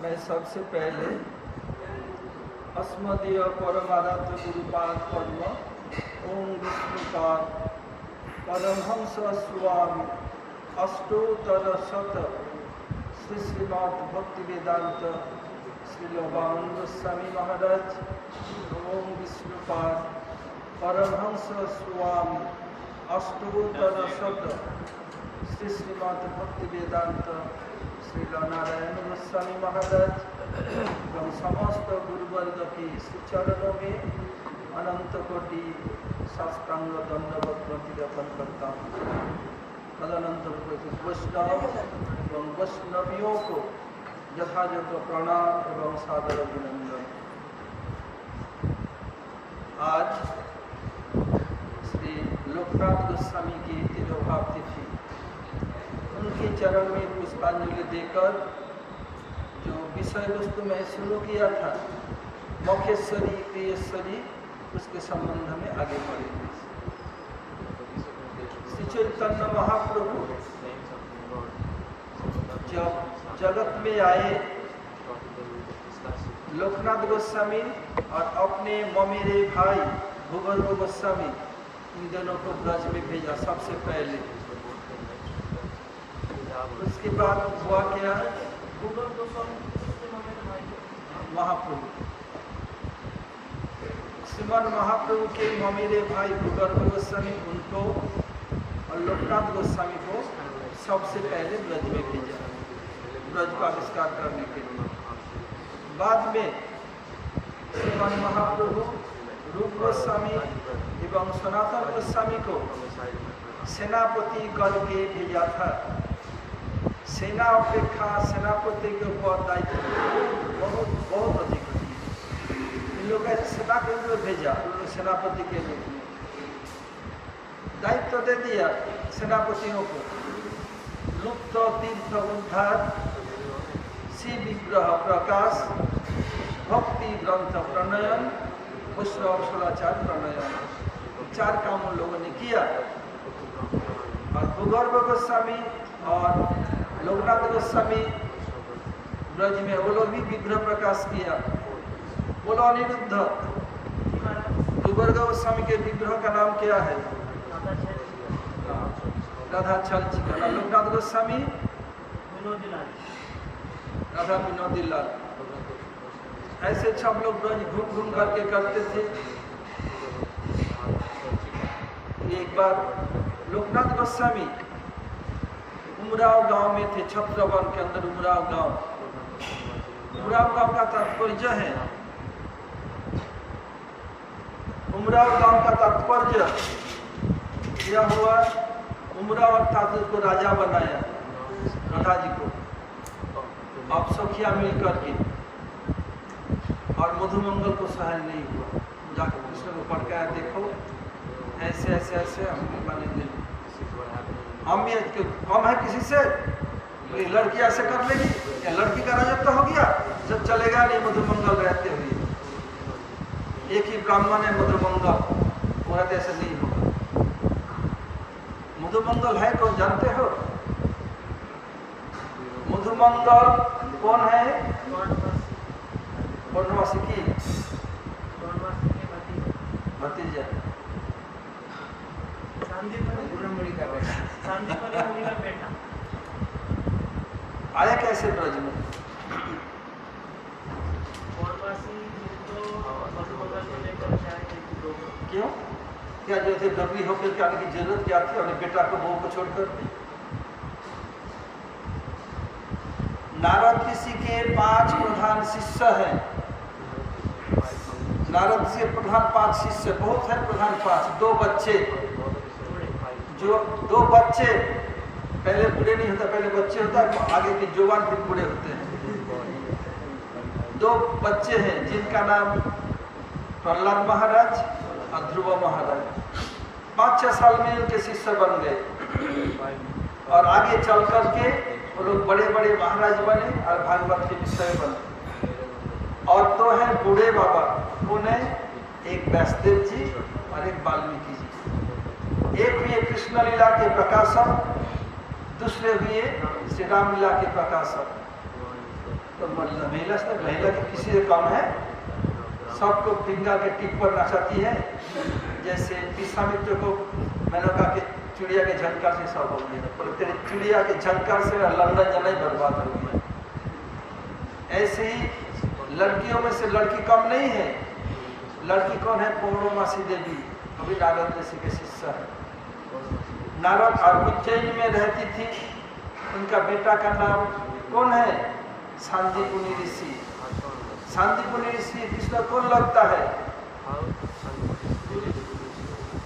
मैं सबसे पहले अस्मदीय परमाराध्य गुरुपाद पद्म ओम विष्णुपाद परमहंस स्वामी अष्टोत्तर शत श्री श्रीमद् भक्ति वेदांत श्री वामन गोस्वामी महाराज ओम विष्णुपाद परमहंस स्वामी अष्टोत्तर शत श्री श्रीमद् भक्ति वेदांत श्री नारायण गोस्वामी महाराज एवं समस्त गुरुवर्ग के श्रीचरणों में अनंत कोटि साष्टांग दंडवत प्रतिज्ञापन करता हूँ। तदनंतर वैष्णव एवं वैष्णवियों को यथायोग्य प्रणाम एवं सादर अभिनंदन। आज श्री लोकनाथ गोस्वामी की तिरोभाव तिथि, उनके चरण में पुष्पांजलि देकर जो विषय वस्तु में शुरू किया था मखेश्वरी प्रियेश्वरी, उसके संबंध में आगे बढ़ेंगे। श्री चैतन्य महाप्रभु जब जगत में आए, लोकनाथ गोस्वामी और अपने ममेरे भाई भूगर्भ गोस्वामी, इन दोनों को ब्रज में भेजा सबसे पहले। उसके बाद हुआ क्या, महाप्रभु श्रीमान महाप्रभु के ममेरे भाई भूगर्भ गोस्वामी, उनको और लोकनाथ गोस्वामी को सबसे पहले ब्रज में भेजा, ब्रज का आविष्कार करने के लिए। बाद में श्रीमान महाप्रभु रूप गोस्वामी एवं सनातन गोस्वामी को सेनापति करके भेजा था। सेना अपेक्षा सेनापति के ऊपर दायित्व बहुत अधिक होती है। इन लोग ऐसे सेना के रूप में भेजा, उन्होंने सेनापति के रूप में दायित्व दे दिया सेनापतियों को। लुप्त तीर्थ उद्धार, शिव विग्रह प्रकाश, भक्ति ग्रंथ प्रणयन, वैष्णव सदाचार प्रणयन, 4 काम उन लोगों ने किया। और भूगर्भ गोस्वामी और लोकनाथ गोस्वामी ब्रज में वो लोग भी विग्रह प्रकाश किया। बोलो अनिरुद्ध, भूगर्भ गोस्वामी के विग्रह का नाम क्या है? राधा छल चिकन। लोकनाथ गोस्वामी राधा विनोदी लाल। ऐसे सब लोग ब्रज घूम घूम करके करते थे। एक बार लोकनाथ गोस्वामी उमराव गांव में थे, छत्रवन के अंदर उमराव गांव। उमराव गांव का तात्पर्य है, उमराव गांव का तात्पर्य यह हुआ, उमराव अर्थात उसको राजा बनाया, राधा जी को, अब सखिया मिलकर के। और मधुमंगल को सहन नहीं हुआ, जाकर कृष्ण को पड़काया, देखो ऐसे ऐसे ऐसे हम मानेंगे, हम भी कम है किसी से? लड़की ऐसे कर लेगी, या लड़की का राजत्व हो गया? जब चलेगा नहीं मधुमंगल रहते हुए। एक ही ब्राह्मण है मधुमंगल, वो रहते ऐसे नहीं होगा। मधुमंगल है कौन जानते हो? मधुमंगल कौन है? पूर्णवासी की भतीजा, आया कैसे ब्रज में? क्यों? क्या जो थे डबली होकर के आने की जरूरत क्या थी? अपने बेटा को बहू को छोड़कर। नारद ऋषि के 5 प्रधान शिष्य हैं। नारद ऋषि के प्रधान 5 शिष्य, बहुत है प्रधान 5। 2 बच्चे, जो 2 बच्चे, पहले बूढ़े नहीं होता, पहले बच्चे होता है, आगे के जवान फिर बूढ़े होते हैं। 2 बच्चे हैं जिनका नाम प्रहलाद महाराज और ध्रुव महाराज। 5-6 साल में उनके शिष्य बन गए और आगे चल करके वो लोग बड़े बड़े महाराज बने और भागवत के विषय बने। और 2 हैं बूढ़े बाबा, उन्हें एक व्यासदेव जी और एक वाल्मीकि जी। एक हुए कृष्ण लीला के प्रकाशक, दूसरे हुए श्री राम लीला के प्रकाशक। तो महिला से महिला की किसी से कम है, सबको फिंगर के टिप पर नचाती है। जैसे विश्वामित्र को मेनका के चिड़िया के झंकार से सब हो गया, पर तेरे चिड़िया के झंकार से लंदन जाना ही बर्बाद हो गया। ऐसे ही लड़कियों में से लड़की कम नहीं है। लड़की कौन है? पौर्णमासी देवी, अभी नारद ऋषि के शिष्य है। नारद और उज्जैन में रहती थी। उनका बेटा का नाम कौन है? सांदीपुनि ऋषि। सांदीपुनि ऋषि किसका कौन लगता है?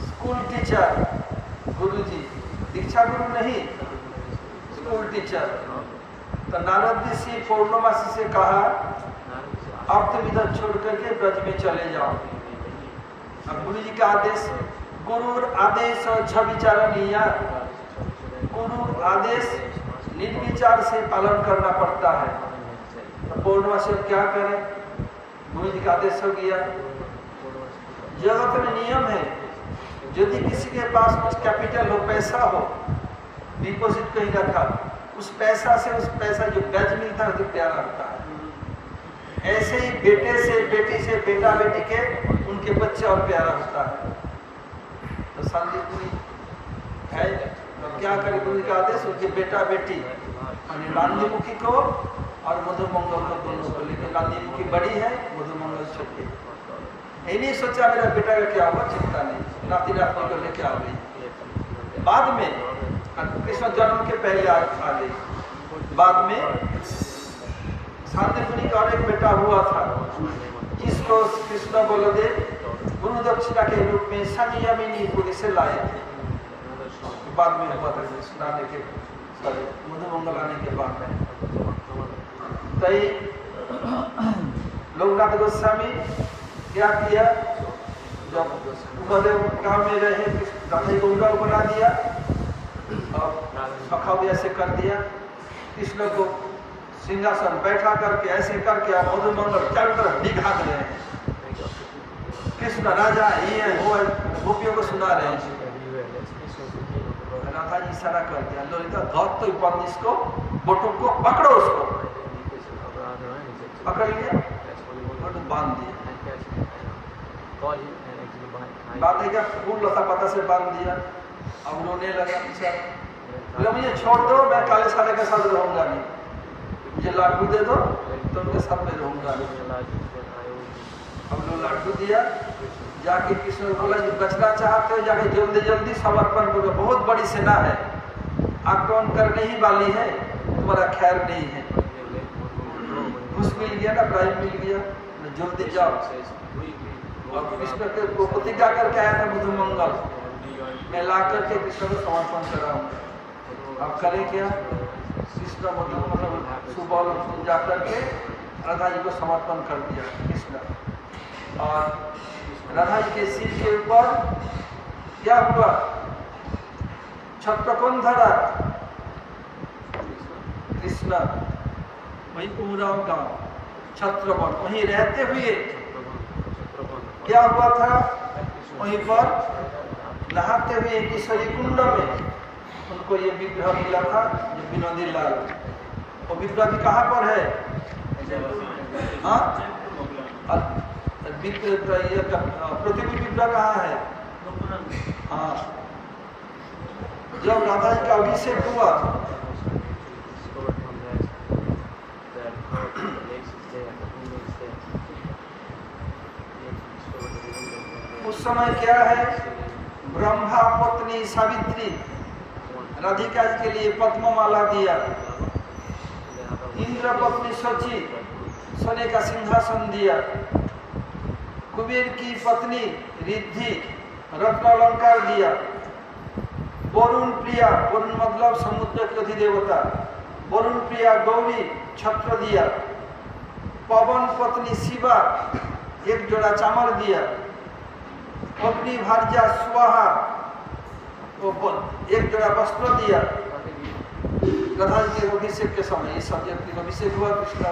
स्कूल टीचर, गुरुजी, दीक्षा गुरु नहीं, स्कूल टीचर। तो नारद ऋषि पौर्णमासी से कहा अब तुम इधर छोड़ करके ब्रज में चले जाओ। अब गुरु जी का आदेश, गुरु आदेश और छविचारणीय, गुरु आदेश निर्विचार से पालन करना पड़ता है। तो पौर्णमासी क्या करें? गुरु जी का आदेश हो गया। जगत में नियम है, यदि किसी के पास कुछ कैपिटल हो, पैसा हो, डिपॉजिट कहीं रखा, उस पैसा से उस पैसा जो ब्याज मिलता है तो प्यारा होता है। ऐसे ही बेटे से बेटी से बेटा बेटी के उनके बच्चे और प्यारा होता है। तो शांतिपुरी है, तो क्या करे? गुरु का आदेश, उनके बेटा बेटी नांदीमुखी को और मधुमंगल को दोनों को लेकर, नांदीमुखी बड़ी है, मधुमंगल छोटी। ये नहीं सोचा मेरा बेटा का क्या हुआ, चिंता नहीं, नाती नातनी को लेके आ गई। बाद में कृष्ण जन्म के पहले आ गई। बाद में शांतिपुरी का और एक बेटा हुआ था, जिसको कृष्ण बलदेव गुरु दक्षिणा के रूप में संयमिनी पुरी से लाए थे। बाद में हुआ था कृष्ण आने के, मधुमंगल आने के बाद में। तई लोकनाथ गोस्वामी क्या किया? जब बलदेव गांव में रहे, राधा को उड़ाव बना दिया और सखाव ऐसे कर दिया। कृष्ण को सिंहासन बैठा करके ऐसे करके आप मधुमंगल चारों तरफ दिखा रहे हैं। कृष्ण राजा ये है, वो है, गोपियों को सुना रहे हैं। राधा जी इशारा कर दिया, ललिता धौत तो बंद, इसको बोटो को पकड़ो, उसको पकड़ लिया और बांध दिया। बांध दिया, फूल लता पता से बांध दिया। अब रोने लगा बेचारा, मुझे छोड़ दो, मैं काले साले के साथ रहूंगा नहीं, मुझे लाडू दे दो तो उनके साथ में रहूंगा। अब लोग लाडू दिया, जाके कृष्ण बोला जी बचना चाहते हो, जाके जल्दी जल्दी समर्पण करो, बहुत बड़ी सेना है, आक्रमण करने ही वाली है, तुम्हारा खैर नहीं है। घुस मिल गया ना, प्राइज मिल गया, जल्दी जाओ। और कृष्ण के प्रतिज्ञा करके आया था मधुमंगल, मैं ला करके कृष्ण को समर्पण कराऊंगा। अब करे क्या? कृष्ण मधुमंगल सुबह जा करके राधा जी को समर्पण कर दिया कृष्ण। और राधा जी के सिर के ऊपर क्या हुआ? छत्र कौन धरा? कृष्ण। वही उमराव गांव छत्रवन, वहीं रहते हुए क्या हुआ था? वहीं पर नहाते हुए किशोरी कुंड में उनको ये विग्रह मिला था, ये विनोदी लाल। वो विग्रह भी कहाँ पर है? हाँ, पृथ्वी विग्रह कहाँ है? हाँ, जब राधा जी का अभिषेक हुआ उस समय क्या है? ब्रह्मा पत्नी सावित्री राधिका जी के लिए पद्ममाला दिया। इंद्र पत्नी शची सोने का सिंहासन दिया। कुबेर की पत्नी रिद्धि रत्न अलंकार दिया। वरुण प्रिया, वरुण मतलब समुद्र की अधिदेवता, वरुण प्रिया गौरी छत्र दिया। पवन पत्नी शिवा एक जोड़ा चामर दिया। अग्नि भार्या स्वाहा एक जोड़ा वस्त्र दिया। राधा जी के अभिषेक के समय इस सब्जेक्ट का अभिषेक हुआ, कृष्ण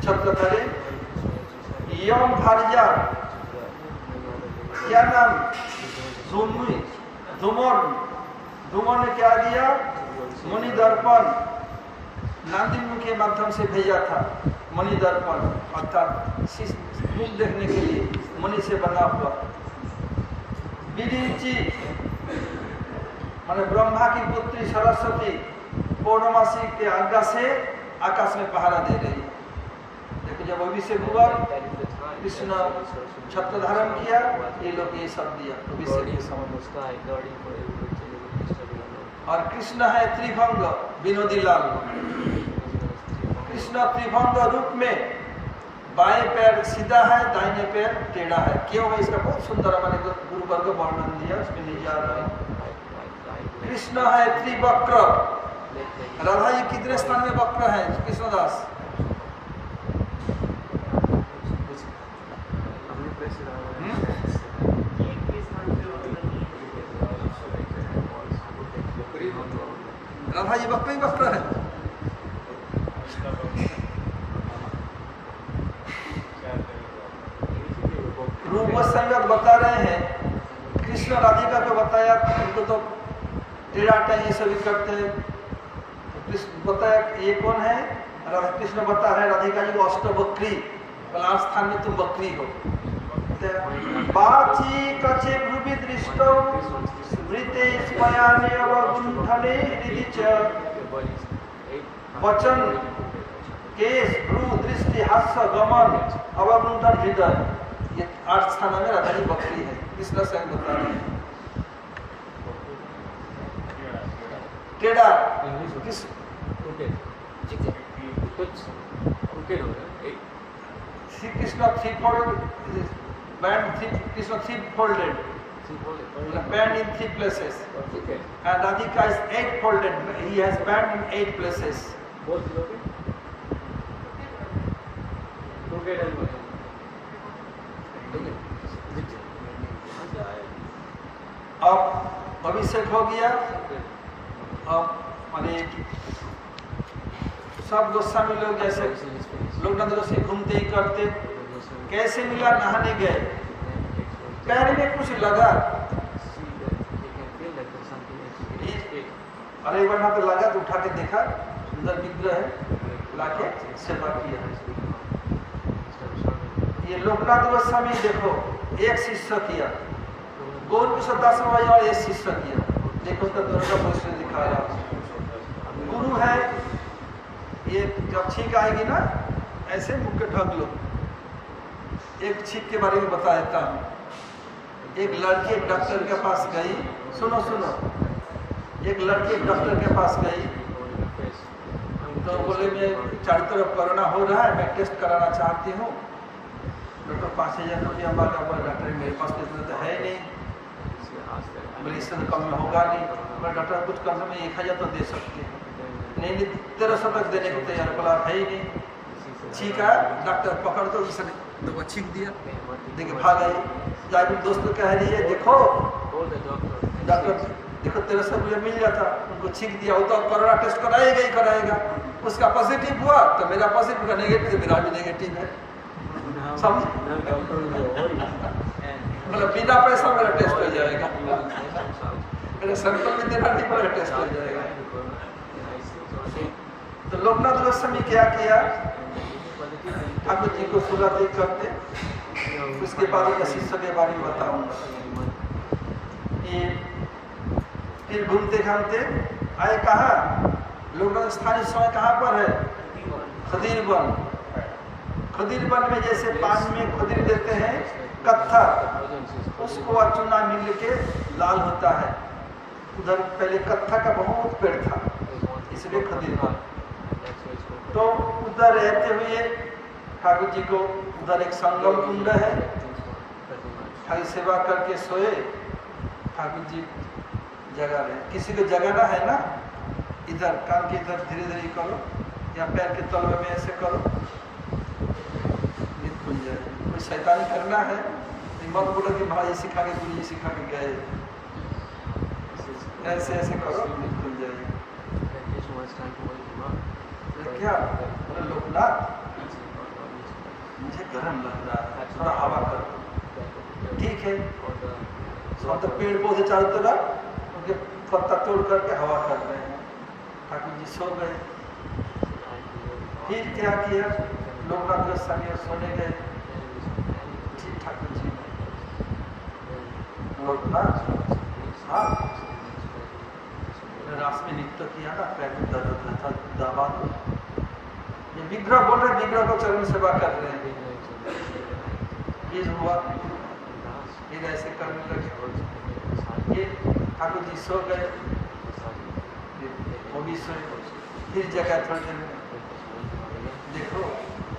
छत्र धरे। यम भार्या क्या नाम? धूमर ने क्या दिया? मुनि दर्पण नांदी के माध्यम से भेजा था। मणि दर्पण अर्थात मुख देखने के लिए मणि से बना हुआ। विरिंची माने ब्रह्मा की पुत्री सरस्वती पूर्णमासी के आज्ञा से आकाश में पहरा दे रही। देखो जब अभिषेक हुआ कृष्ण छत्र धारण किया, ये लोग ये सब दिया अभिषेक के समय। और कृष्ण है त्रिभंग विनोदी लाल। कृष्ण त्रिभंग रूप में बाएं पैर सीधा है, दाहिने पैर टेढ़ा है। क्यों है इसका बहुत सुंदर हमारे गुरु वर्ग वर्णन दिया, उसमें नहीं जा रहा है। कृष्ण है त्रिवक्र। राधा जी कितने स्थान में वक्र है कृष्णदास? राधा जी वक्र ही वक्र है। रूप संगत बता रहे हैं। कृष्ण राधिका को बताया, उनको तो टेढ़ा ये सभी करते हैं। कृष्ण बताया ये कौन है? राधा कृष्ण बता रहे राधिका जी को अष्टवक्री, लास्ट स्थान में तुम बकरी हो। बाची कचे भ्रुवि दृष्टो वृते स्मयाने अवगुंठने हृदि च वचन केश भ्रू दृष्टि हास्य गमन अवगुंठन हृदय। ये 8 स्थान में राधा जी बकरी है। कृष्ण से बता रहे हैं टेढ़ा किस Shri Krishna three folded band, Krishna three folded band in 3 places, and Radhika is 8 folded. He has band in 8 places. अब अभिषेक हो गया। अब माने सब गोस्वामी लोग जैसे लोग नंदों से घूमते ही करते। कैसे मिला? नहाने गए, पैर में कुछ लगा। अरे वरना तो लगा तो उठा के देखा, सुंदर विग्रह है, लाके सेवा किया। ये लोकनाथ गोस्वामी देखो एक शिष्य किया, गौर किशोर दास और एक शिष्य किया। देखो तो दोनों का पोस्टर दिखा रहा। गुरु है, ये जब छींक आएगी ना ऐसे मुख के ढक लो। एक छींक के बारे में बता देता हूँ। एक लड़की एक डॉक्टर के पास गई, सुनो, एक लड़की एक डॉक्टर के पास गई तो बोले मैं चारों तरफ कोरोना हो रहा है, मैं टेस्ट कराना चाहती हूँ। डॉक्टर 5000 रुपया मांगा। बोले डॉक्टर मेरे पास तो इतना तो है नहीं। बोले इससे तो कम में होगा नहीं। बोले डॉक्टर कुछ कम में 1000 तो दे सकते हैं। नहीं 1300 तक देने को तैयार। बोला है ही नहीं। छींका, डॉक्टर पकड़ दो, इसने दो छींक दिया, देखिए भाग आई। जाकर दोस्त कह रही है देखो डॉक्टर देखो 1300 रुपया मिल जाता, उनको छींक दिया। वो तो कोरोना टेस्ट कराएगा ही कराएगा। उसका पॉजिटिव हुआ तो मेरा पॉजिटिव का नेगेटिव, मेरा भी नेगेटिव है। समझ? मतलब बिना पैसा मेरा टेस्ट हो जाएगा, मेरे सैंपल में देना नहीं पड़ेगा, टेस्ट हो जाएगा। तो लोकनाथ गोस्वामी क्या किया? ठाकुर जी को सुलाते करते। उसके बाद उनके शिष्य के बारे में बताऊंगा। ये फिर घूमते घामते आए कहाँ? लोकनाथ स्थानीय समय कहाँ पर है? खदीर वन। खदीर वन में जैसे पानी में खदीर देते हैं कत्था, उसको चूना मिल के लाल होता है। उधर पहले कत्था का बहुत पेड़ था, इसलिए खदीर वन। तो उधर रहते हुए ठाकुर जी को उधर एक संगम कुंड है, ठाकुर सेवा करके सोए। ठाकुर जी जगह रहे, किसी को जगाना है ना, इधर कान के इधर धीरे धीरे करो या पैर के तलवे में ऐसे करो, नींद खुल जाए। कोई शैतानी करना है मत बोलो कि भाई सिखा के गुरु जी सिखा के गए, ऐसे ऐसे करो, नींद खुल जाएगी। क्या बोले लोकनाथ मुझे गर्म लग रहा है, थोड़ा हवा करो। ठीक है, हम तो पेड़ पौधे चारों तरफ उनके पत्ता तोड़ करके हवा कर रहे हैं। ठाकुर जी सो गए। फिर क्या किया? लोकनाथ गोस्वामी और सोने गए ठीक ठाकुर जी लोकनाथ हाँ रास में नृत्य किया ना, पैर में दर्द होता था, दबा दो। ये विग्रह बोल रहे, विग्रह को चरण सेवा कर रहे हैं। ये हुआ, ये ऐसे करने लगे, ये ठाकुर जी सो गए, वो भी सोए, फिर जगह थोड़ी देर में देखो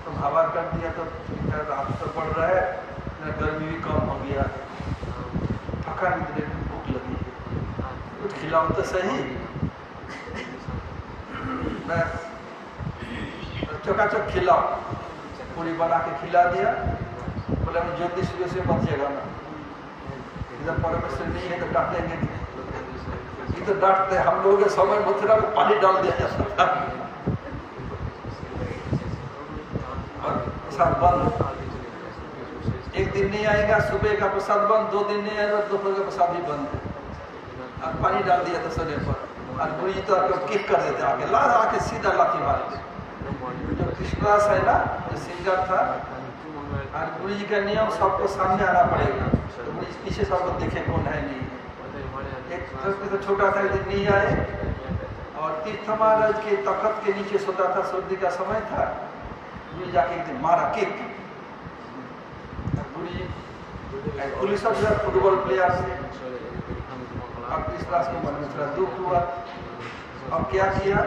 तो हवा कर दिया तो रात तो बढ़ रहा है, गर्मी भी कम हो गया, थका निकले, भूख लगी, कुछ खिलाओ तो सही। बस चौका-चौक खिलाओ, पूरी बना के खिला दिया, बोले हम ज्योतिष से बचिएगा ना, इधर परमेश्वर नहीं है तो डांटेंगे, ये तो डांटते हम लोगों के समय मथुरा में पानी डाल दिया जाता था और प्रसाद बंद, एक दिन नहीं आएगा सुबह का प्रसाद बंद, 2 दिन नहीं आएगा दोपहर का प्रसाद भी बंद, और पानी डाल दिया था सोने पर, और गुरु जी तो किक कर देते आके, ला आके सीधा लाठी मारते। जो कृष्णदास है ना, जो सिंगर था, और गुरु जी का नियम सबको सामने आना पड़ेगा, तो गुरु जी पीछे सबको देखे कौन है नहीं। एक तो छोटा था, दिन नहीं आए, और तीर्थ महाराज के तखत के नीचे सोता था, सर्दी का समय था, गुरु जी जाके एक दिन मारा किक। गुरु जी पुलिस अफसर फुटबॉल प्लेयर से, अब कृष्णदास को मन में थोड़ा दुख हुआ, अब क्या किया,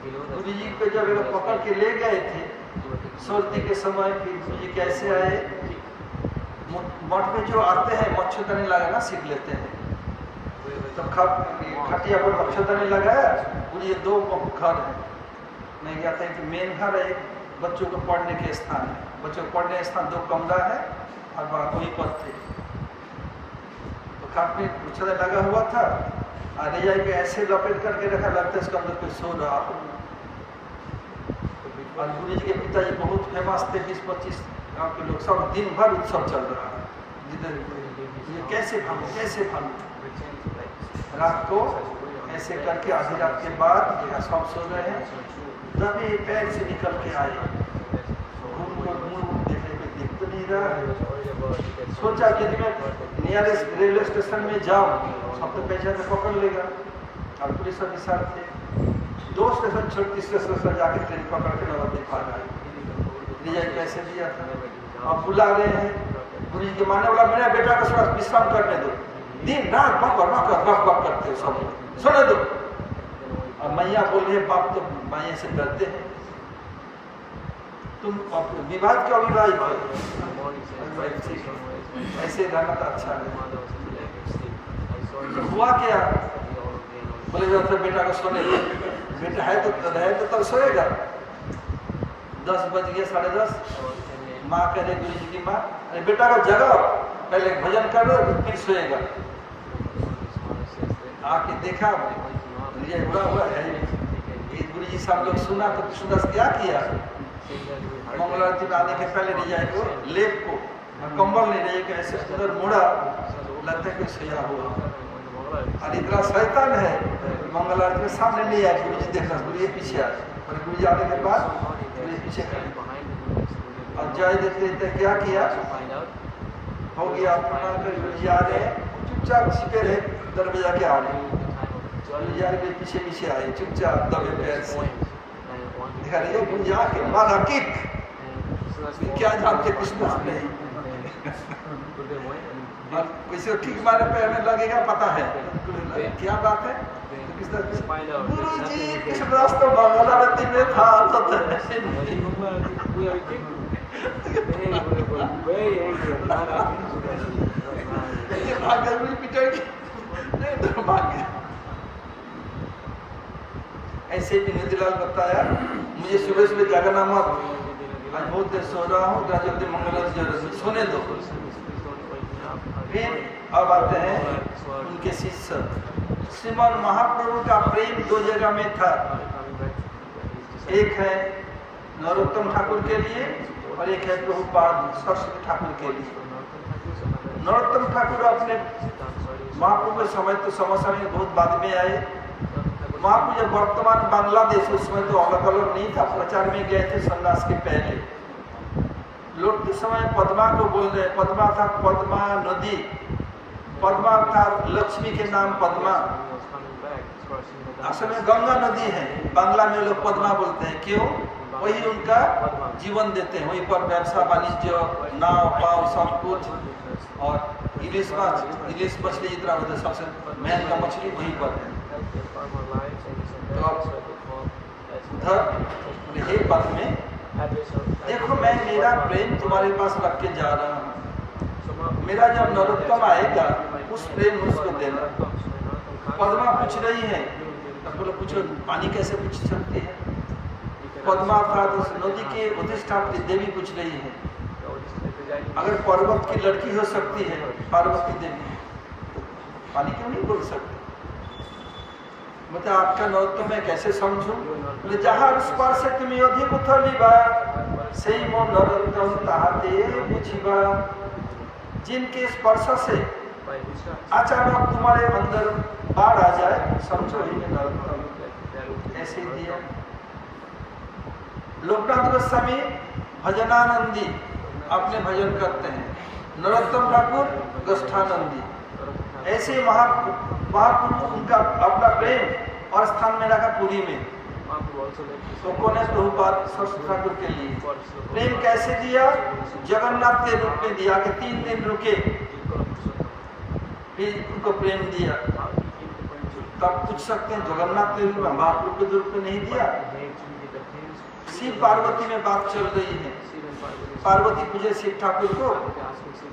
गुरु जी को जब पकड़ के ले गए थे सर्दी के समय, फिर गुरु जी कैसे आए, मठ में जो आते हैं मच्छरदानी लगाना सीख लेते हैं, तो खटिया पर मच्छरदानी लगाया, गुरु जी 2 घर है, मैं कहते हैं कि मेन घर है, बच्चों को पढ़ने के स्थान है, बच्चों को पढ़ने स्थान 2 कमरा है और वही पर थे, तो खाट में मच्छरदानी लगा हुआ था, और रजाई पे ऐसे लपेट करके रखा, लगता है इसके अंदर कोई सो रहा हो। और गुरु जी के पिताजी बहुत फेमस थे, 20-25 गाँव के लोग, सब दिन भर उत्सव चल रहा है, जिधर ये कैसे भागो कैसे भागो, रात को ऐसे करके आधी रात के बाद यहाँ सब सो रहे हैं, तभी पैर से निकल के आए, घूम देखने पे दिख तो नहीं रहा, सोचा कि मैं नियरेस्ट रेलवे स्टेशन में जाऊँ, सब तो पहचान में पकड़ लेगा, और पुलिस ऑफिसर थे, 2 स्टेशन छोड़ 3 स्टेशन जाके ट्रेन पकड़ के नवद्वीप आ गए, रिजाइन पैसे दिया था, अब बुला रहे हैं, गुरु जी के मानने वाला मेरा बेटा को थोड़ा विश्राम करने दो, दिन रात बक करते हो सब, सुने दो। और मैया बोल रही है, बाप तो मैया से डरते हैं, तुम विवाद क्यों अभिवाहित हो, ऐसे रहना तो अच्छा है। तो हुआ क्या, बोले जाते बेटा को सोने दो, बेटा है तो रहे तो तब सोएगा, 10 बज गए 10:30, माँ कह रही गुरु जी की माँ, अरे बेटा को जगाओ, पहले भजन कर लो फिर सोएगा। आके देखा बुरा हुआ है, गुरु जी से हम लोग सुना तो कृष्णदास क्या किया, मंगल आरती में आने के पहले रिजाई को लेप को कंबल नहीं रही कि ऐसे उधर मुड़ा, लगता है कोई सोया हुआ, और इतना शैतान है, मंगल आरती में सामने नहीं आया, गुरु जी देखना, गुरु जी पीछे आए, और गुरु जी आने के बाद गुरु जी पीछे खड़े, और जय देते क्या किया, हो गया प्रणाम कर गुरु जी आ रहे, चुपचाप छिपे रहे, दरवाजा के आ रहे, गुरु जी आगे पीछे आए, चुपचाप दबे पैर से, देखा रहे गुरु जी आके मारा किक, क्या जानते कृष्णदास नहीं, और किसी को ठीक मारे पैर में लगेगा पता है, क्या बात है, गुरु जी कृष्णदास तो मंगल आरती में था, ऐसे विनोदीलाल बताया, मुझे सुबह जागना मत, आज बहुत देर सो रहा हूँ, जल्दी मंगल सोने दो। फिर अब आते हैं उनके शिष्य, श्रीमान महाप्रभु का प्रेम 2 जगह में था, एक है नरोत्तम ठाकुर के लिए और एक है प्रभुपाद सरस्वती ठाकुर के लिए। नरोत्तम ठाकुर अपने महाप्रभु के समय तो समय बहुत बाद में आए, महाप्रभु जब वर्तमान बांग्लादेश, उसमें तो अलग अलग नहीं था, प्रचार में गए थे सन्यास के पहले, लौटते समय पद्मा को बोल रहे, पद्मा था पद्मा नदी, पद्मा था लक्ष्मी के नाम पद्मा, असल में गंगा नदी है, बांग्ला में लोग पद्मा बोलते हैं, क्यों? वही उनका जीवन देते हैं, वहीं पर व्यवसाय वाणिज्य, नाव पाव सब कुछ, और इलिश मछली जितना होता है सबसे मेन का मछली वहीं पर है। तो उधर हे पद में देखो, मैं मेरा प्रेम तुम्हारे पास रख के जा रहा हूँ, मेरा जब नरोत्तम आएगा उस प्रेम उसको देना। पद्मा पूछ रही है, तब बोलो पूछो पानी कैसे पूछ सकती है? पद्मा अर्थात उस नदी के अधिष्ठात्री देवी पूछ रही है, अगर पर्वत की लड़की हो सकती है पार्वती देवी, तो पानी क्यों नहीं बोल सकती? मतलब आपका नरोत्तम मैं कैसे समझूं? बोले जहाँ स्पर्श तुम अधिक उथलिबा से मो नरोत्तम ताहाते बुझिबा, जिनके स्पर्श से अचानक तुम्हारे अंदर बाढ़ आ जाए, समझो ही में नरोत्तम ऐसे दिया। लोकनाथ गोस्वामी भजनानंदी अपने भजन करते हैं, नरोत्तम ठाकुर गोष्ठानंदी, ऐसे महापुरुष उनका अपना प्रेम और स्थान में रखा पुरी में। तो कौन है? प्रभुपाद सरस्वती ठाकुर के लिए प्रेम कैसे दिया? जगन्नाथ के रूप में दिया कि 3 दिन रुके, फिर उनको प्रेम दिया। तब पूछ सकते हैं जगन्नाथ के रूप में, महाप्रभु के रूप में नहीं दिया? शिव पार्वती में बात चल रही है, पार्वती पूजे शिव ठाकुर को,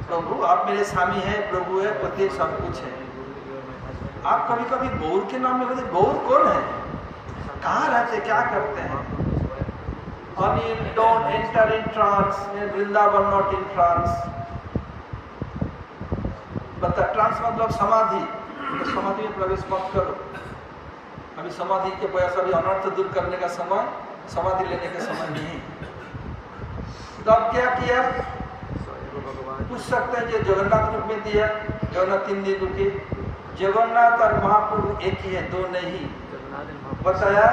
प्रभु आप मेरे स्वामी है, प्रभु है, पति सब कुछ है। आप कभी कभी गौर के नाम में बोलते, गौर कौन है, कहाँ रहते, क्या करते हैं? Anil don't enter in trance, Vrindavan not in trance. बता ट्रांस मतलब समाधि, तो समाधि में प्रवेश मत करो। अभी समाधि के वजह अभी अनर्थ दूर करने का समय, समाधि लेने का समय नहीं। तो अब क्या किया? पूछ सकते हैं जो जगन्नाथ रूप में दिया, जगन्नाथ 3 दिन रुके, जगन्नाथ और महाप्रभु एक ही है, 2 नहीं। बताया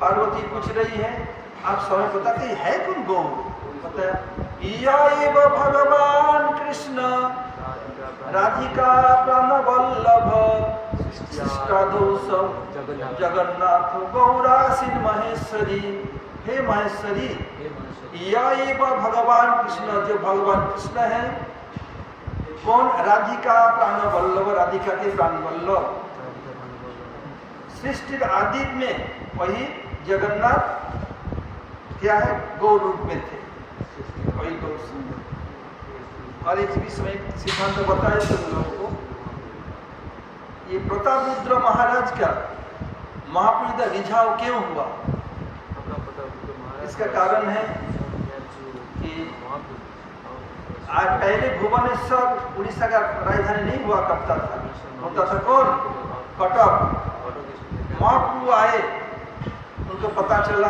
पार्वती पूछ रही है, आप समय बताते है कौन गौ? बताया यह भगवान कृष्ण राधिका प्राण वल्लभ जगन्नाथ गौरासीन महेश्वरी। हे महेश्वरी, यह भगवान कृष्ण, जो भगवान कृष्ण है, कौन? राधिका प्राण वल्लभ, राधिका के प्राण वल्लभ। सृष्टि आदि में वही जगन्नाथ क्या है? गौ रूप में थे, वही गौ सुंदर। और एक विषय सिद्धांत बताए थे लोगों को, ये प्रतापरुद्र महाराज का महाप्रभु रिझाव क्यों हुआ? इसका कारण है कि आज पहले भुवनेश्वर उड़ीसा का राजधानी नहीं हुआ करता था, होता था कौन? कटक। महाप्रभु आए, उनको पता चला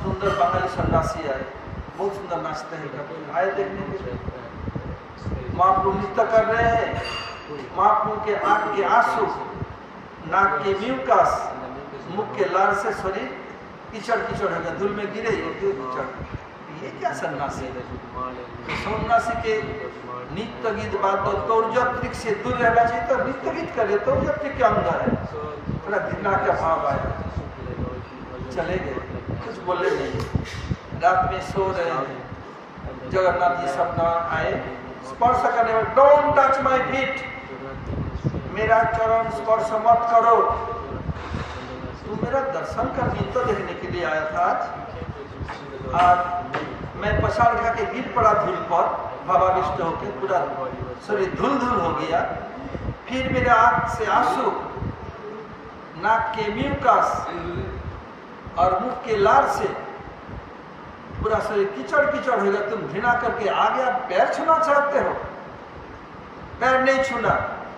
सुंदर बंगाली सन्यासी आए, बहुत सुंदर नाचते हैं, आए देखने के लिए। महाप्रभु नृत्य कर रहे हैं, महाप्रभु के आंख के आंसू, नाक के म्यूकस, मुख के लार से शरीर कीचड़ कीचड़ हो गया, धूल में गिरे कीचड़। ये क्या सन्यासी है? सन्यासी के नित्य गीत बात तौर्जत्रिक से दूर रहना चाहिए, तो नित्य गीत करे, तौर्जत्रिक के अंदर है। थोड़ा घृणा का भाव आया, चले गए, कुछ बोले नहीं। रात में सो रहे हैं, जगन्नाथ जी सब आए, स्पर्श करने में, डोंट टच माय फीट, मेरा चरण स्पर्श मत करो। तू मेरा दर्शन कर, नृत्य देखने के लिए आया था आज मैं पछाड़ खा के गिर पड़ा धूल पर, भावाविष्ट होकर पूरा शरीर धूल धूल हो गया। फिर मेरे आंख से आंसू, नाक के म्यूकस और मुख के लार से पूरा शरीर कीचड़ कीचड़ हो गया। तुम घृणा करके आगे आप पैर छूना चाहते हो, पैर नहीं छूना।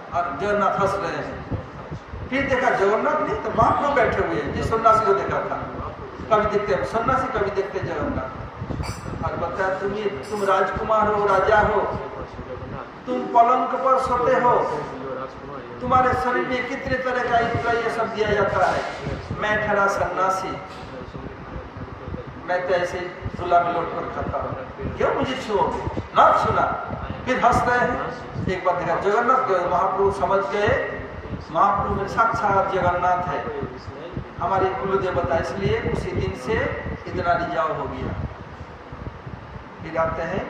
और जगन्नाथ हंस रहे हैं। फिर देखा जगन्नाथ नहीं तो महाप्रभु बैठे हुए हैं, जिस सन्यासी को देखा था। कभी देखते सन्यासी, कभी देखते जगन्नाथ। और बताया तुम राजकुमार हो, राजा हो, तुम पलंग पर सोते हो, तुम्हारे शरीर में कितने तरह का इत्र ये सब दिया जाता है। मैं ठहरा सन्यासी, मैं तो ऐसे झूला में लौट कर खाता हूँ, क्यों मुझे छुओगे? ना सुना, फिर हंस रहे हैं। एक बार देखा जगन्नाथ गए, महाप्रभु समझ गए महाप्रभु में साक्षात जगन्नाथ है हमारे कुल देवता, इसलिए उसी दिन से इतना रिजाव हो गया। फिर आते हैं,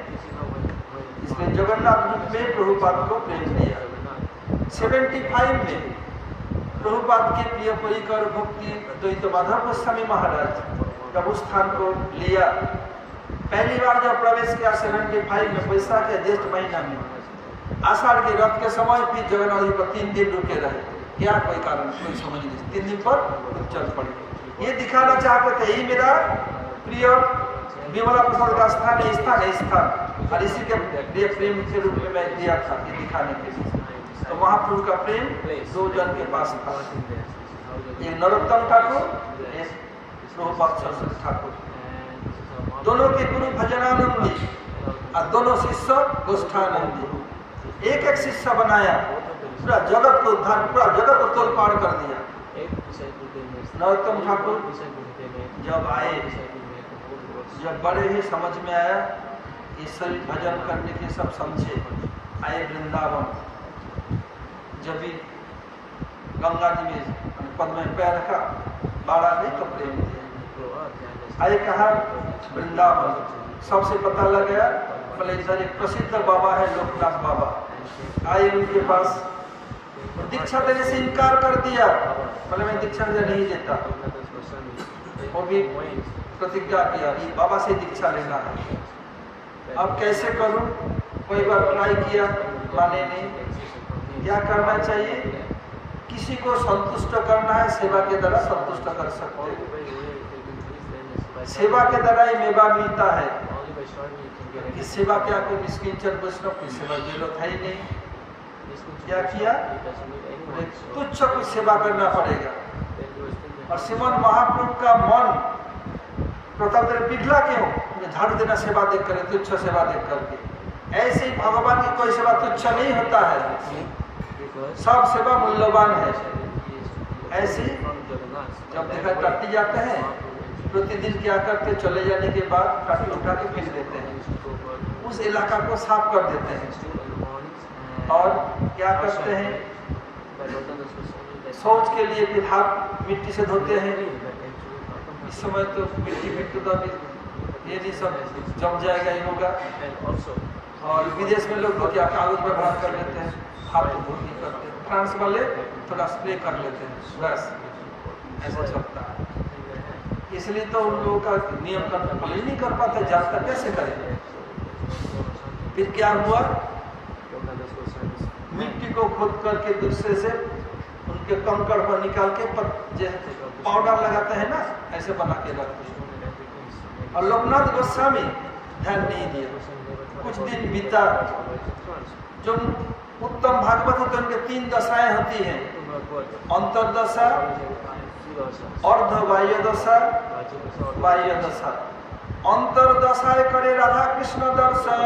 इसलिए जगन्नाथ रूप में प्रभुपाद को प्रेम दिया। 75 में प्रभुपाद के प्रिय परिकर भक्ति द्वैत माधव गोस्वामी महाराज जब उस स्थान को लिया, पहली बार जब प्रवेश किया 75 में वैशाख के ज्येष्ठ महीना में, आषाढ़ के रथ के समय फिर जगन्नाथ जी पर 3 दिन रुके रहे। क्या कोई कारण, कोई समझ नहीं, 3 दिन पर चल पड़े। ये दिखाना चाहते थे, यही मेरा प्रिय विमला प्रसाद का स्थान है, स्थान, और इसी के प्रिय प्रेम के रूप में मैं दिया था, ये दिखाने के लिए। तो महाप्रभु का प्रेम 2 जन के पास था, एक नरोत्तम ठाकुर, एक प्रभुपाद सरस्वती ठाकुर। दोनों के गुरु भजनानंदी और दोनों शिष्य गोष्ठानंदी। एक एक शिष्य बनाया, पूरा जगत को उद्धार, पूरा जगत को तोड़-पाड़ कर दिया। नरोत्तम ठाकुर जब आए, जब बड़े ही समझ में आया, ये शरीर भजन करने के सब समझे, आए वृंदावन। जब भी गंगा जी में पद में पैर रखा, बाड़ा नहीं तो प्रेम दिया। आए कहा वृंदावन, सबसे पता लग गया, बोले इधर एक प्रसिद्ध बाबा है लोकनाथ बाबा। आए उनके पास, दीक्षा देने से इनकार कर दिया, बोले मैं दीक्षा नहीं देता। वो भी प्रतिज्ञा किया कि बाबा से दीक्षा लेना है। अब कैसे करूं? कोई बार ट्राई किया, माने नहीं। क्या करना चाहिए? किसी को संतुष्ट करना है, सेवा के द्वारा संतुष्ट कर सकते हैं। सेवा के द्वारा ही मेवा मिलता है। इस सेवा क्या कोई निष्किंचन वैष्णव की सेवा जरूरत है ही नहीं। क्या किया? तुच्छ कुछ सेवा करना पड़ेगा। और श्रीमन महाप्रभु का मन प्रताप पिघला क्यों? झाड़ू देना सेवा देख कर, तुच्छ सेवा देख करके। ऐसे ही भगवान की कोई सेवा तुच्छ नहीं होता है, सब सेवा मूल्यवान है। ऐसे जब देखा टट्टी जाते हैं, प्रतिदिन क्या करते, चले जाने के बाद टट्टी उठा के फेंक देते हैं, उस इलाका को साफ कर देते हैं। और क्या करते हैं, शौच के लिए फिर हाथ मिट्टी से धोते हैं। इस समय तो मिट्टी तो ये नहीं सब जम जाएगा, ये होगा। और विदेश में लोग तो क्या कागज पर भर कर लेते हैं, हाथ तो धो नहीं करते। फ्रांस वाले थोड़ा स्प्रे कर लेते हैं, बस ऐसा चलता है। इसलिए तो उन लोगों का नियम का पालन नहीं कर पाते, जानता कैसे करें। फिर क्या हुआ, मिट्टी को खोद करके दूसरे से उनके कंकड़ पर निकाल के पाउडर लगाते हैं ना, ऐसे बना के रखते हैं। और लोकनाथ गोस्वामी ध्यान नहीं दिया। कुछ दिन बीता, जो उत्तम भागवत होते हैं उनके 3 दशाएं होती हैं, अंतर्दशा, अर्धबाह्य दशा, बाह्य दशा। अंतर्दशाएं करे राधा कृष्ण दर्शन,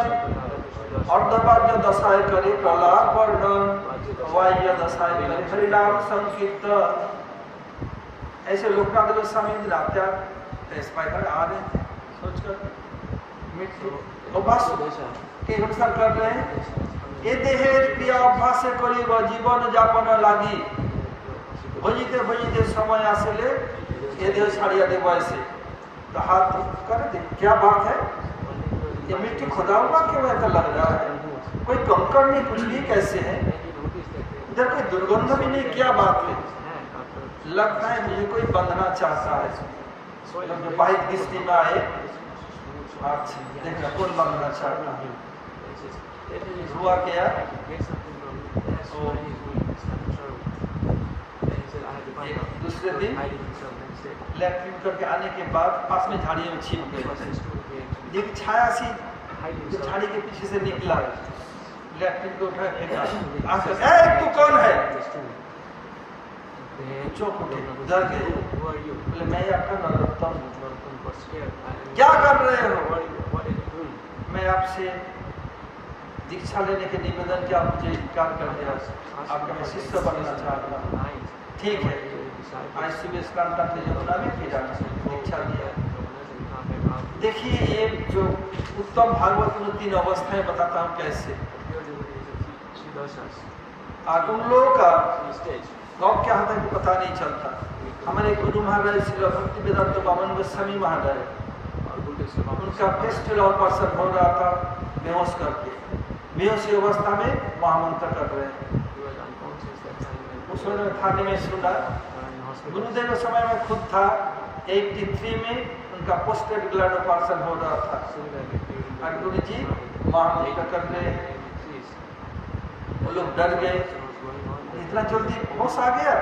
अर्धबाह्य दशाएं करे प्रलाप वर्णन, बाह्य दशाएं करे हरिनाम संकीर्तन। ऐसे लोकनाथ गोस्वामी दिलाते कर आ रहे थे, सोचकर मिट्टी अभ्यास के अनुसार कर रहे हैं। ये देहेर क्रिया अभ्यास से करी व जीवन जापन लागी, भजिते भजिते समय आसले ये देह छाड़िया दे वैसे। तो हाथ कर दे, क्या बात है, ये मिट्टी खुदा हुआ क्यों ऐसा लग रहा है? कोई कंकड़ नहीं, कुछ नहीं, कैसे है? इधर कोई दुर्गंध भी नहीं, क्या बात है? लगता है मुझे कोई बंधना चाहता है। जब बाहिक दृष्टि में आए, अच्छा देखना कौन बंधना चाहता है। हुआ क्या, तो दूसरे दिन लैट्रिन करके आने के बाद पास में झाड़ियों में छिप गए। एक छाया सी झाड़ी के पीछे से निकला, लैट्रिन को उठा फेंका, आकर तू कौन है? चौक उठे, डर गए। बोले मैं आपका नरोत्तम हूँ। क्या कर रहे हो? मैं आपसे दीक्षा लेने के निवेदन किया, मुझे इनकार कर दिया, आपका मैं शिष्य बनना चाहता हूँ। ठीक है, आज सुबह स्नान करके यमुना में फिर दीक्षा दिया। देखिए ये जो उत्तम भागवत में 3 अवस्थाएं बताता हूँ कैसे। और उन लोगों का गाँव क्या होता है कि पता नहीं चलता। हमारे गुरु महाराज श्री भक्ति वेदांत वामन गोस्वामी महाराज, उनका फेस्टिवल ऑपरेशन हो रहा था बेहोश करके, बेहोशी अवस्था में महामंत्र कर रहे हैं। उस समय थाने में सुना, गुरुदेव के समय में खुद था, 83 में उनका पोस्टेड ग्लैंड ऑपरेशन हो रहा था और गुरु जी महामंत्र कर रहे हैं। वो लोग डर गए, इतना जल्दी होश आ गया,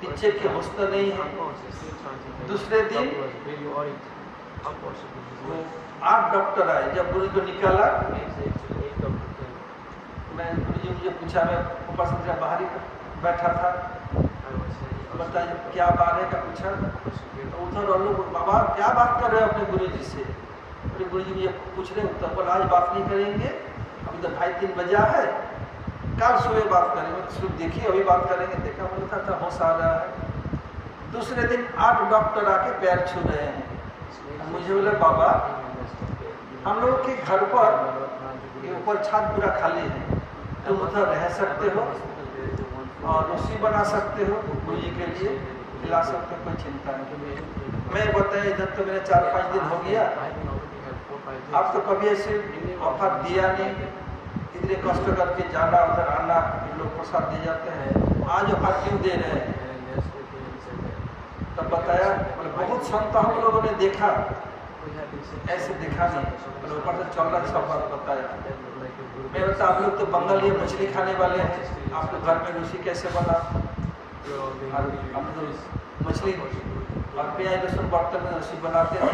पीछे के होश तो नहीं है। दूसरे दिन 8 डॉक्टर आए। जब गुरु को निकाला, मैं गुरु जी मुझे पूछा, मैं ऊपर से बाहर ही बैठा था, बताइए क्या बात है, क्या पूछा। तो उधर लोग, बाबा क्या बात कर रहे हो अपने गुरु जी से? अरे गुरु जी मुझे पूछ रहे हैं, तो बोला आज बात नहीं करेंगे, अभी तो 2:30 बजा है, कल सुबह बात करेंगे। देखिए अभी बात करेंगे, देखा बोलता था होश आ रहा है। दूसरे दिन 8 डॉक्टर आके पैर छू रहे हैं। मुझे बोले बाबा हम लोग के घर पर ऊपर छत पूरा खाली है, तुम उधर रह सकते हो और रोटी बना सकते हो, गुरु जी के लिए खिला सकते हो, कोई चिंता नहीं। मैं बताया इधर तो मेरे 4-5 दिन हो गया, आप तो कभी ऐसे ऑफर दिया नहीं, इतने कष्ट करके जाना उधर आना, लोग प्रसाद दे जाते हैं, आज ऑफर क्यों दे रहे हैं? तब बताया बहुत संत हम लोगों ने देखा, ऐसे देखा नहीं, ऊपर से चल रहा सब बात बताया। मैं बता, आप लोग तो बंगाली मछली खाने वाले हैं, आप लोग घर में रोटी कैसे बना? हम लोग मछली और प्याज लहसुन बर्तन में रोटी बनाते हैं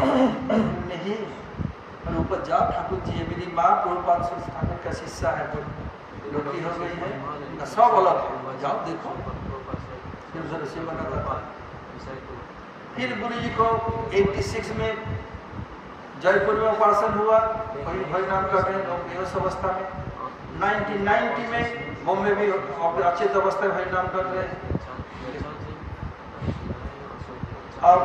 नहीं। और ऊपर जाओ, ठाकुर जी मेरी माँ प्रभुपाद ठाकुर का शिष्य है, रोटी हो गई है, सब अलग है, जाओ देखो। फिर रोटी बनाता था। फिर गुरु जी को 86 में जयपुर में ऑपरेशन हुआ, वही भजनाम कर रहे हैं बेहोश अवस्था में। 1990 में बॉम्बे भी अचेत अवस्था में भजनाम कर रहे हैं। अब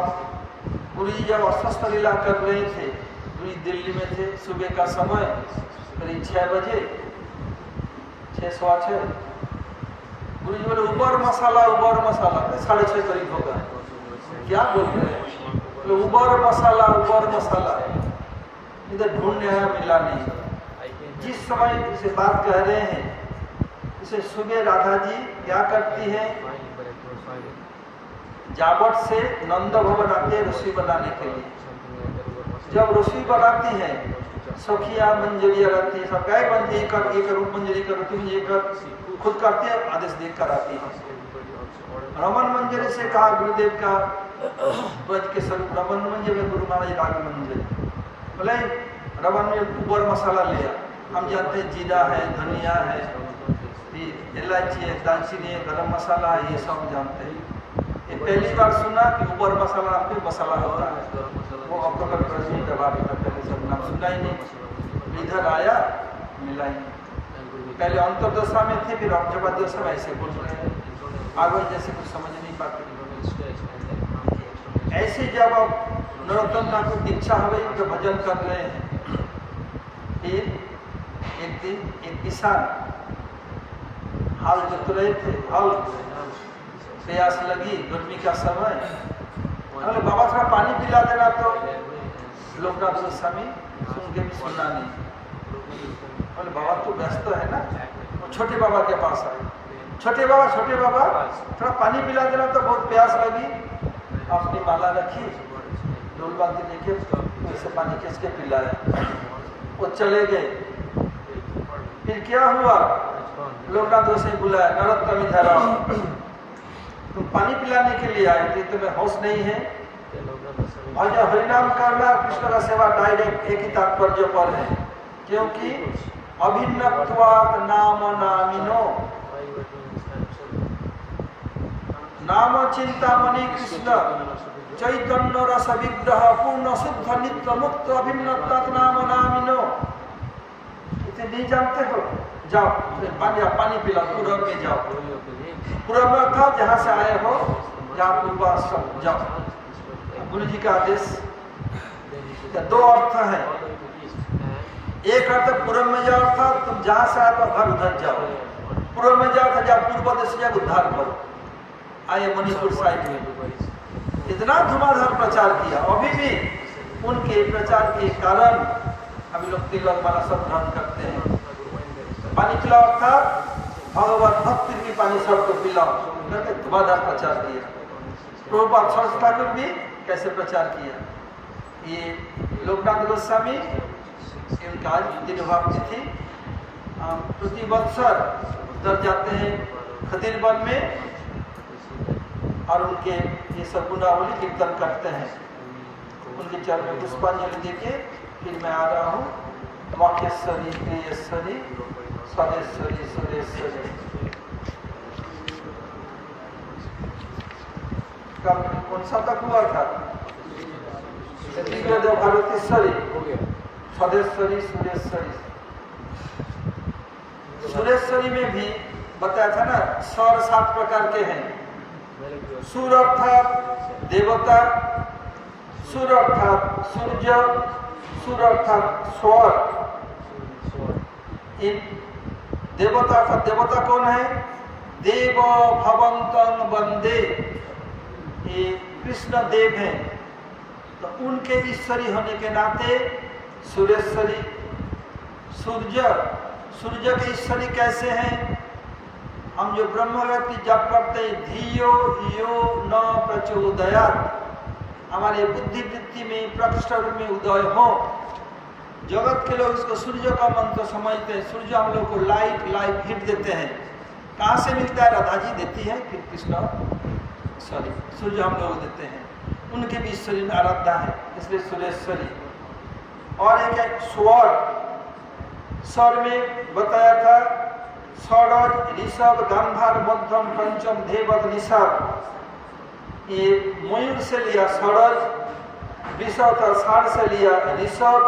गुरु जी जब अस्वस्थ लीला कर रहे थे, गुरु जी दिल्ली में थे, सुबह का समय करीब 6 बजे, 6:15, गुरु जी बोले उबर मसाला 6:30 करीब होगा। क्या बोल रहे हैं? उबर मसाला इधर ढूंढने आया, मिला नहीं। जिस समय इसे बात कह रहे हैं, इसे सुबह राधा जी क्या करती है, जावट से नंद भवन आते रोटी बनाने के लिए। जब रोटी बनाती है, सखिया मंजरिया रहती है, सब क्या बनती है, कर रूप मंजरी कर, तुम ये कर, खुद करती है, आदेश देख कर आती है। रमन मंजरी से कहा गुरुदेव का ब्रज के स्वरूप रमन मंजरी में, गुरु महाराज राग मंजरी बोले रमन में ऊपर मसाला लिया। हम जानते हैं जीरा है, धनिया है, इलायची है, दालचीनी है, गरम मसाला है, ये सब जानते हैं। ये पहली बार सुना कि ऊपर मसाला आपके मसाला होता है, वो अक्टूबर व्यवहार पहले सब नाम सुना ही नहीं। इधर आया मिला ही नहीं। पहले अंतरदशा में थे, फिर अक्षपादशा में ऐसे बोल रहे हैं, आगे जैसे कुछ समझ नहीं पाते। ऐसे जब आप नरोत्तम ठाकुर दीक्षा हो गई तो भजन कर रहे हैं। एक दिन एक किसान हाल जोत रहे थे, हाल प्यास लगी, गर्मी का समय, अरे बाबा थोड़ा पानी पिला देना, तो लोकनाथ गोस्वामी सुन के भी सुनना नहीं। बोले बाबा तो व्यस्त है ना, वो छोटे बाबा के पास आए, छोटे बाबा थोड़ा पानी पिला देना, तो बहुत प्यास लगी, अपनी माला रखी, डोल बांधी लेके उससे पानी खींच के पिलाया, वो चले गए। फिर क्या हुआ, लोकनाथ गोस्वामी बुलाया, नरोत्तम इधर आओ, तुम पानी पिलाने के लिए आए थे, तुम्हें होश नहीं है? भज हरिनाम करना कृष्ण का सेवा डायरेक्ट एक ही तात्पर्य पर है, क्योंकि अभिन्नत्वात् नाम नामिनो नाम चिंतामणि कृष्ण चैतन्य रस विग्रह पूर्ण शुद्ध नित्य मुक्त अभिन्नत्वात् नाम नामिनो। नहीं जानते हो, जाओ पानी पिलाओ, पूरब में जाओ। पूरब में था जहाँ से आए हो, जहाँ पूर्वाश्रम जाओ। गुरु जी का आदेश। दो अर्थ है, एक अर्थ पूरब में जाओ था, तुम जहाँ से आए तो घर उधर जाओ। पूरब में जाओ था, जहाँ पूर्व देश जा उद्धार करो। आए मणिपुर साइड में इतना धुआंधार प्रचार किया, अभी भी उनके प्रचार के कारण अभी लोग तिलक माला सब ग्रहण करते हैं। पानी पिलाओ अर्थात भगवत भक्ति की पानी सबको पिलाओ करके धुआंधार प्रचार किया। प्रभुपाद सरस्वती ठाकुर भी कैसे प्रचार किया। ये लोकनाथ गोस्वामी, इनका आज दिनभाव तिथि, प्रति वर्षर उधर जाते हैं खदीर वन में और उनके ये सब गुनावली कीर्तन करते हैं। उनके चरण में पुष्पांजलि देके फिर मैं आ रहा हूँ। मखेश्वरी, प्रियेश्वरी, स्वदेश्वरी, सुरेश्वरी। कब कौन सा तक हुआ था? दिव्यदेव भारतीश्वरी, स्वदेश्वरी, सुरेश्वरी। सुरेश्वरी में भी बताया था ना, स्वर 7 प्रकार के हैं। सूर अर्थात देवता, सूर अर्थात सूर्य, सूर अर्थात स्वर। इन देवता का देवता कौन है? देव भवंतं वंदे, ये कृष्ण देव हैं। तो उनके ईश्वरी होने के नाते सुरेश्वरी। सूर्य, सूर्य के ईश्वरी कैसे हैं? हम जो ब्रह्मगति जप करते हैं, धियो यो न प्रचोदयात्, हमारे बुद्धि वृत्ति में प्रकृष्ट रूप में उदय हो। जगत के लोग इसको सूर्य का मंत्र समझते हैं। सूर्य हम लोग को लाइट हिट देते हैं। कहाँ से मिलता है? राधा जी देती है, फिर कृष्ण सूर्य हम लोग देते हैं। उनके भी ईश्वरी में आराध्या है, इसलिए सुरेश्वरी। और एक है स्वर। स्वर में बताया था षडज, ऋषभ, गांधार, मध्यम, पंचम, धेवत, निषाद। ये मयूर से लिया षडज, ऋषभ अर्थात षाढ़ से लिया ऋषभ,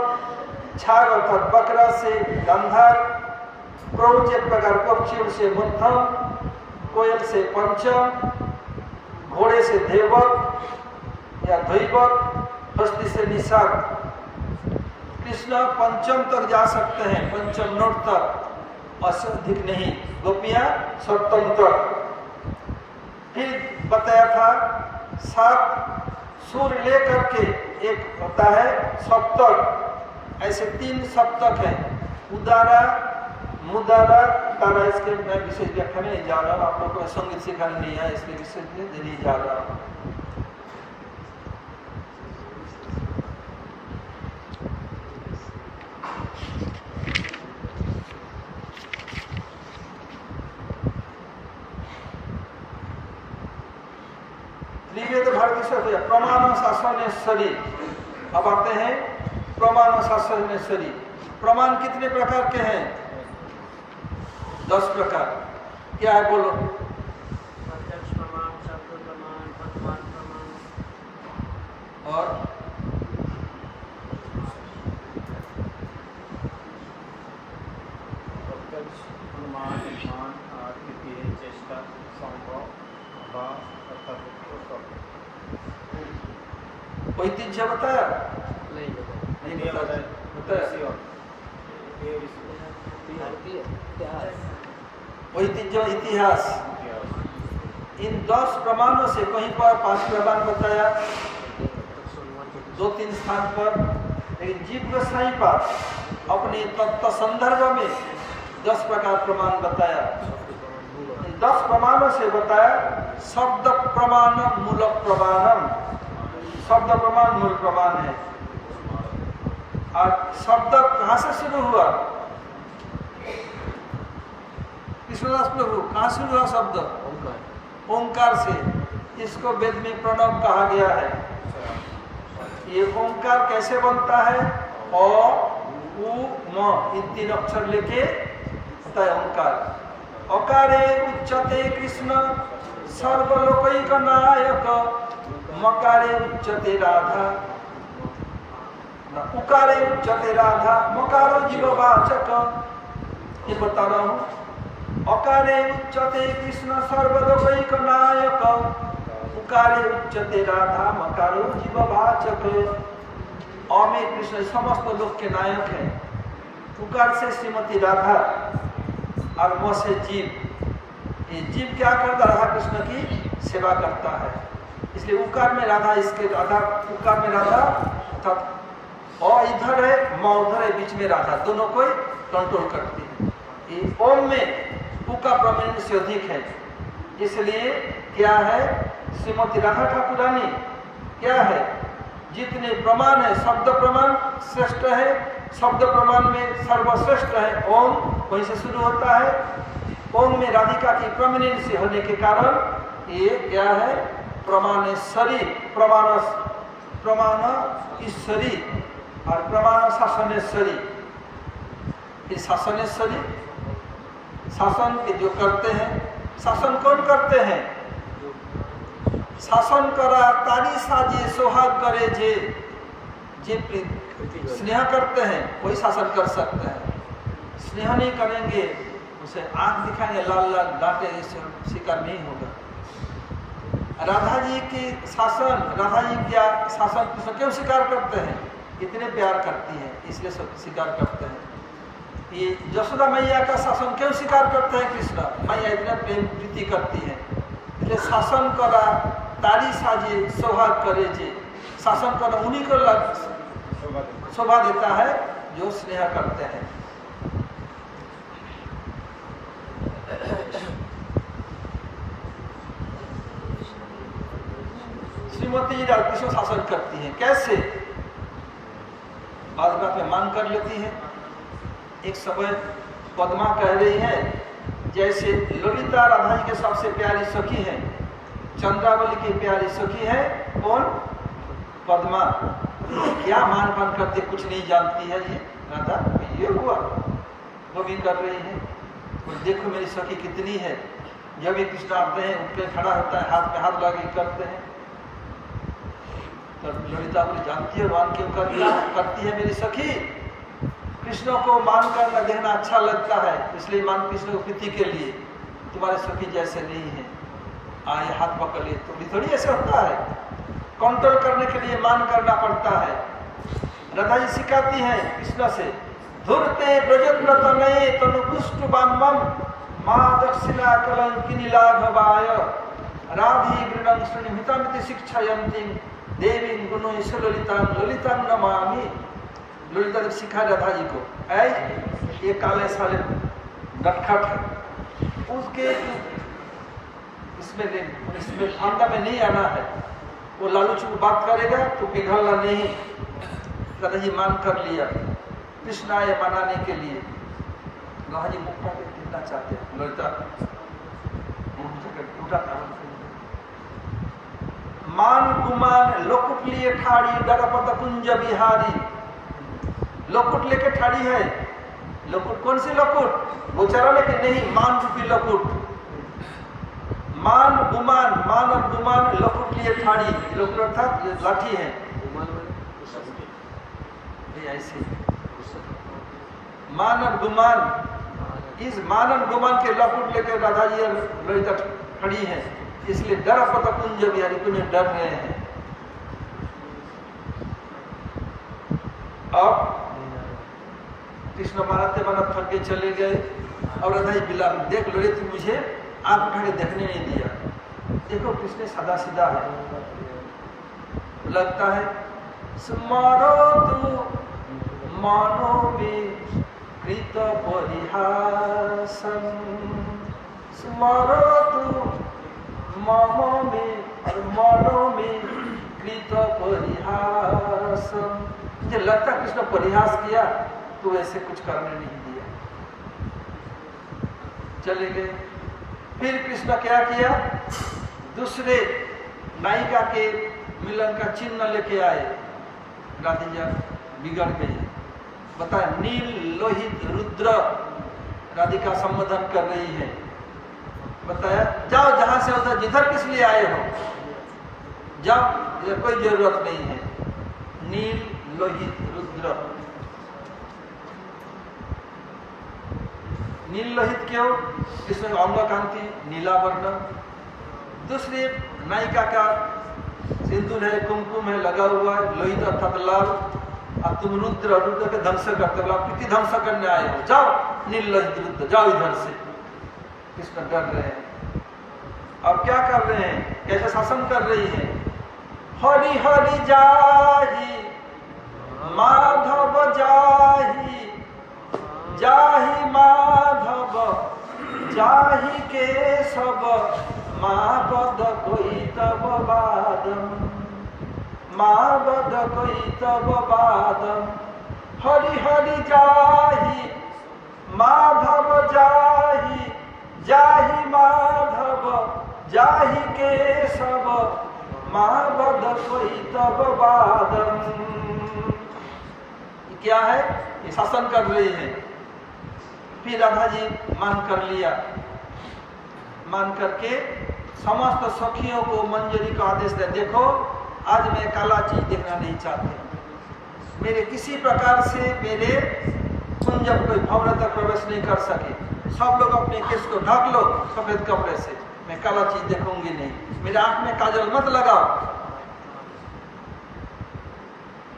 छाग अर्थात बकरा से गांधार, क्रोच एक प्रकार पक्षियों से मध्यम, कोयल से पंचम, घोड़े से धेवत या दैवत, हस्ती से निषाद। कृष्ण पंचम तक जा सकते हैं, पंचम नोट तक, अधिक नहीं। गोपियां सप्तम तक। फिर बताया था 7 सुर लेकर के एक होता है सप्तक। ऐसे 3 सप्तक है, उदारा, मुदारा, तारा। इसके मैं विशेष व्याख्या में नहीं जा रहा हूँ, आप लोग को संगीत सिखाने नहीं है, इसलिए विशेष नहीं जा रहा हूँ। प्रमाण शासनेश्वरी। अब आते हैं प्रमाण शासनेश्वरी। प्रमाण कितने प्रकार के हैं? 10 प्रकार। क्या है बोलो? प्रत्यक्ष प्रमाण, शब्द प्रमाण, पदवाद प्रमाण और प्रत्यक्ष अनुमान, ध्यान, आकृति, चेष्टा, संभव, भाव, अर्थात ऐतिह्य बताया? नहीं नहीं बताया। ऐतिह्य इतिहास। इन 10 प्रमाणों से कहीं पर 5 प्रमाण बताया, 2-3 स्थान पर। लेकिन जीव गोसाई पर अपने तत्व संदर्भ में 10 प्रकार प्रमाण बताया। इन 10 प्रमाणों से बताया शब्द प्रमाणम मूल प्रमाणम। शब्द प्रमाण मूल प्रमाण है। और शब्द कहाँ से शुरू हुआ? कृष्णदास प्रभु कहाँ शुरू हुआ शब्द? ओंकार से। इसको वेद में प्रणव कहा गया है। ये ओंकार कैसे बनता है? अ, उ, म, इन 3 अक्षर लेके होता है ओंकार। अकारे उच्चते कृष्ण सर्वलोकैक नायक, मकारे उच्चते राधा, उकारे उच्चते राधा, मकारो जीववाचक, ये बता रहा हूँ। अकारे उच्चते कृष्ण सर्वलोकैक नायक, उकारे उच्चते राधा, मकारो जीववाचक। अ में कृष्ण समस्त लोक के नायक हैं, उकार से श्रीमती राधा और म से जीव। ये जीव क्या करता? राधा कृष्ण की सेवा करता है, इसलिए उकार में राधा, इसके राधा उकार में राधा, अर्थात अ इधर है म उधर है, बीच में राधा, दोनों को कंट्रोल करती है। ये ओम में उ का प्रमाण से अधिक है, इसलिए क्या है? श्रीमती राधा ठाकुरानी क्या है? जितने प्रमाण है, शब्द प्रमाण श्रेष्ठ है, शब्द प्रमाण में सर्वश्रेष्ठ है ओम, वहीं से शुरू होता है। ओम में राधिका की प्रोमिनेंस होने के कारण ये क्या है? प्रमाणेश्वरी, प्रमाण ईश्वरी और प्रमाण शासनेश्वरी। ये शासनेश्वरी, शासन के जो करते हैं, शासन कौन करते हैं? शासन करा तारी साजे सोहाग करे जे स्नेह करते हैं वही शासन कर सकते हैं। स्नेह नहीं करेंगे, उसे आंख दिखाएंगे, लाल लाल डांटे, शिकार नहीं होगा। राधा जी की शासन, राधा जी क्या शासन कृष्ण क्यों स्वीकार करते हैं? इतने प्यार करती है इसलिए सब स्वीकार करते हैं। ये यशोदा मैया का शासन क्यों स्वीकार करते हैं कृष्ण? मैया इतना प्रेम प्रीति करती है, इसलिए शासन करा तारी साजे सौभाग्य करे जे, शासन करना उन्हीं को शोभा देता है जो स्नेह करते हैं। श्रीमती जी कृष्ण शासन करती है, कैसे? बाद में मान कर लेती है। एक समय पद्मा कह रही है, जैसे ललिता राधा जी के सबसे प्यारी सखी है, चंद्रावली की प्यारी सखी है कौन? पद्मा। क्या मान पान करते, कुछ नहीं जानती है ये राधा, ये हुआ वो भी कर रही है। और देखो मेरी सखी कितनी है, जब भी कृष्ण आते हैं उठ के खड़ा होता है, हाथ पे हाथ लगा करते हैं। तो ललिता बोली जानती है मान क्यों करती है मेरी सखी? कृष्ण को मान करना देखना अच्छा लगता है, इसलिए मान कृष्ण को प्रीति के लिए। तुम्हारे सखी जैसे नहीं है, आए हाथ पकड़ लिए, तो थोड़ी ऐसे होता है। कंट्रोल करने के लिए मान करना पड़ता है। राधा जी सिखाती है कृष्ण से, धुरते ब्रजव्रत नये तनुपुष्ट बामम मां दक्षिणा कलंकिनी लाघवाय राधी गृणं श्रीनिहितमिति शिक्षयन्ति देवी गुणो ललितां ललितां नमामि। ललिता ने सिखा राधा जी को, ऐ ये काले साले नटखट है, उसके इसमें फंदा में नहीं आना है, वो लालूच बात करेगा तो पिघलना नहीं। राधा जी मान कर लिया कृष्ण आए मनाने के लिए। राधा जी मुक्ता के गिरना चाहते हैं, ललिता मान गुमान लोकुट लिए ठाड़ी डरपत कुंज बिहारी। लोकुट लेके ठाड़ी है, लोकुट कौन सी लोकुट? गोचरा लेके नहीं, मान रूपी लोकुट। मान गुमान, मान और गुमान लोकुट लिए ठाड़ी, लोकुट अर्थात ये लाठी है ऐसे। मान और गुमान, इस मान और गुमान के लोकुट लेकर राधा जी ललिता खड़ी है, इसलिए डर पता कुंज बिहारी, कुंज डर रहे हैं। अब कृष्ण मारते मारा थक के चले गए और राधा जी बिला देख लो रे, मुझे आप उठा के देखने नहीं दिया। देखो कृष्ण सादा सीधा है, लगता है स्मरो तू मानो में कृत परिहासम, स्मरो तू मामो में और मानो में कृत परिहासम। मुझे लगता कृष्ण परिहास किया तो ऐसे कुछ करने नहीं दिया, चले गए। फिर कृष्ण क्या किया? दूसरे नायिका के मिलन का चिन्ह लेके आए। राधिका बिगड़ गई, बताया नील लोहित रुद्र राधिका संबोधन कर रही है। बताया जाओ जहां से उधर, जिधर किस लिए आए हो जाओ, इधर कोई जरूरत नहीं है। नील लोहित रुद्र नील लोहित क्यों? इसमें अंग कांति नीला वर्ण। दूसरी नायिका का सिंदूर है, कुमकुम है लगा हुआ है, लोहित अर्थात लाल। और तुम रुद्र के ध्वंस करते हो, कितनी ध्वंस करने आए हो, जाओ नील लोहित रुद्र, जाओ इधर से। कृष्ण डर रहे हैं। और क्या कर रहे हैं, कैसे शासन कर रही है? हरि हरि जाहि माधव जाहि, जाहि माधव जाहि केशव, माबद कोई तब बादम, माबद कोई तब बादम। हरि हरि जाहि माधव जाहि, जाहि माधव जाहि केशव, माबद कोई तब बादम। क्या है? ये शासन कर रही है। फिर राधा जी मान कर लिया, मान करके समस्त सखियों को मंजरी का आदेश दे, देखो आज मैं काला चीज देखना नहीं चाहती, मेरे किसी प्रकार से मेरे कुंज कोई भवन तक प्रवेश नहीं कर सके, सब लोग अपने केस को ढक लो सफेद कपड़े से, मैं काला चीज देखूंगी नहीं, मेरे आंख में काजल मत लगाओ।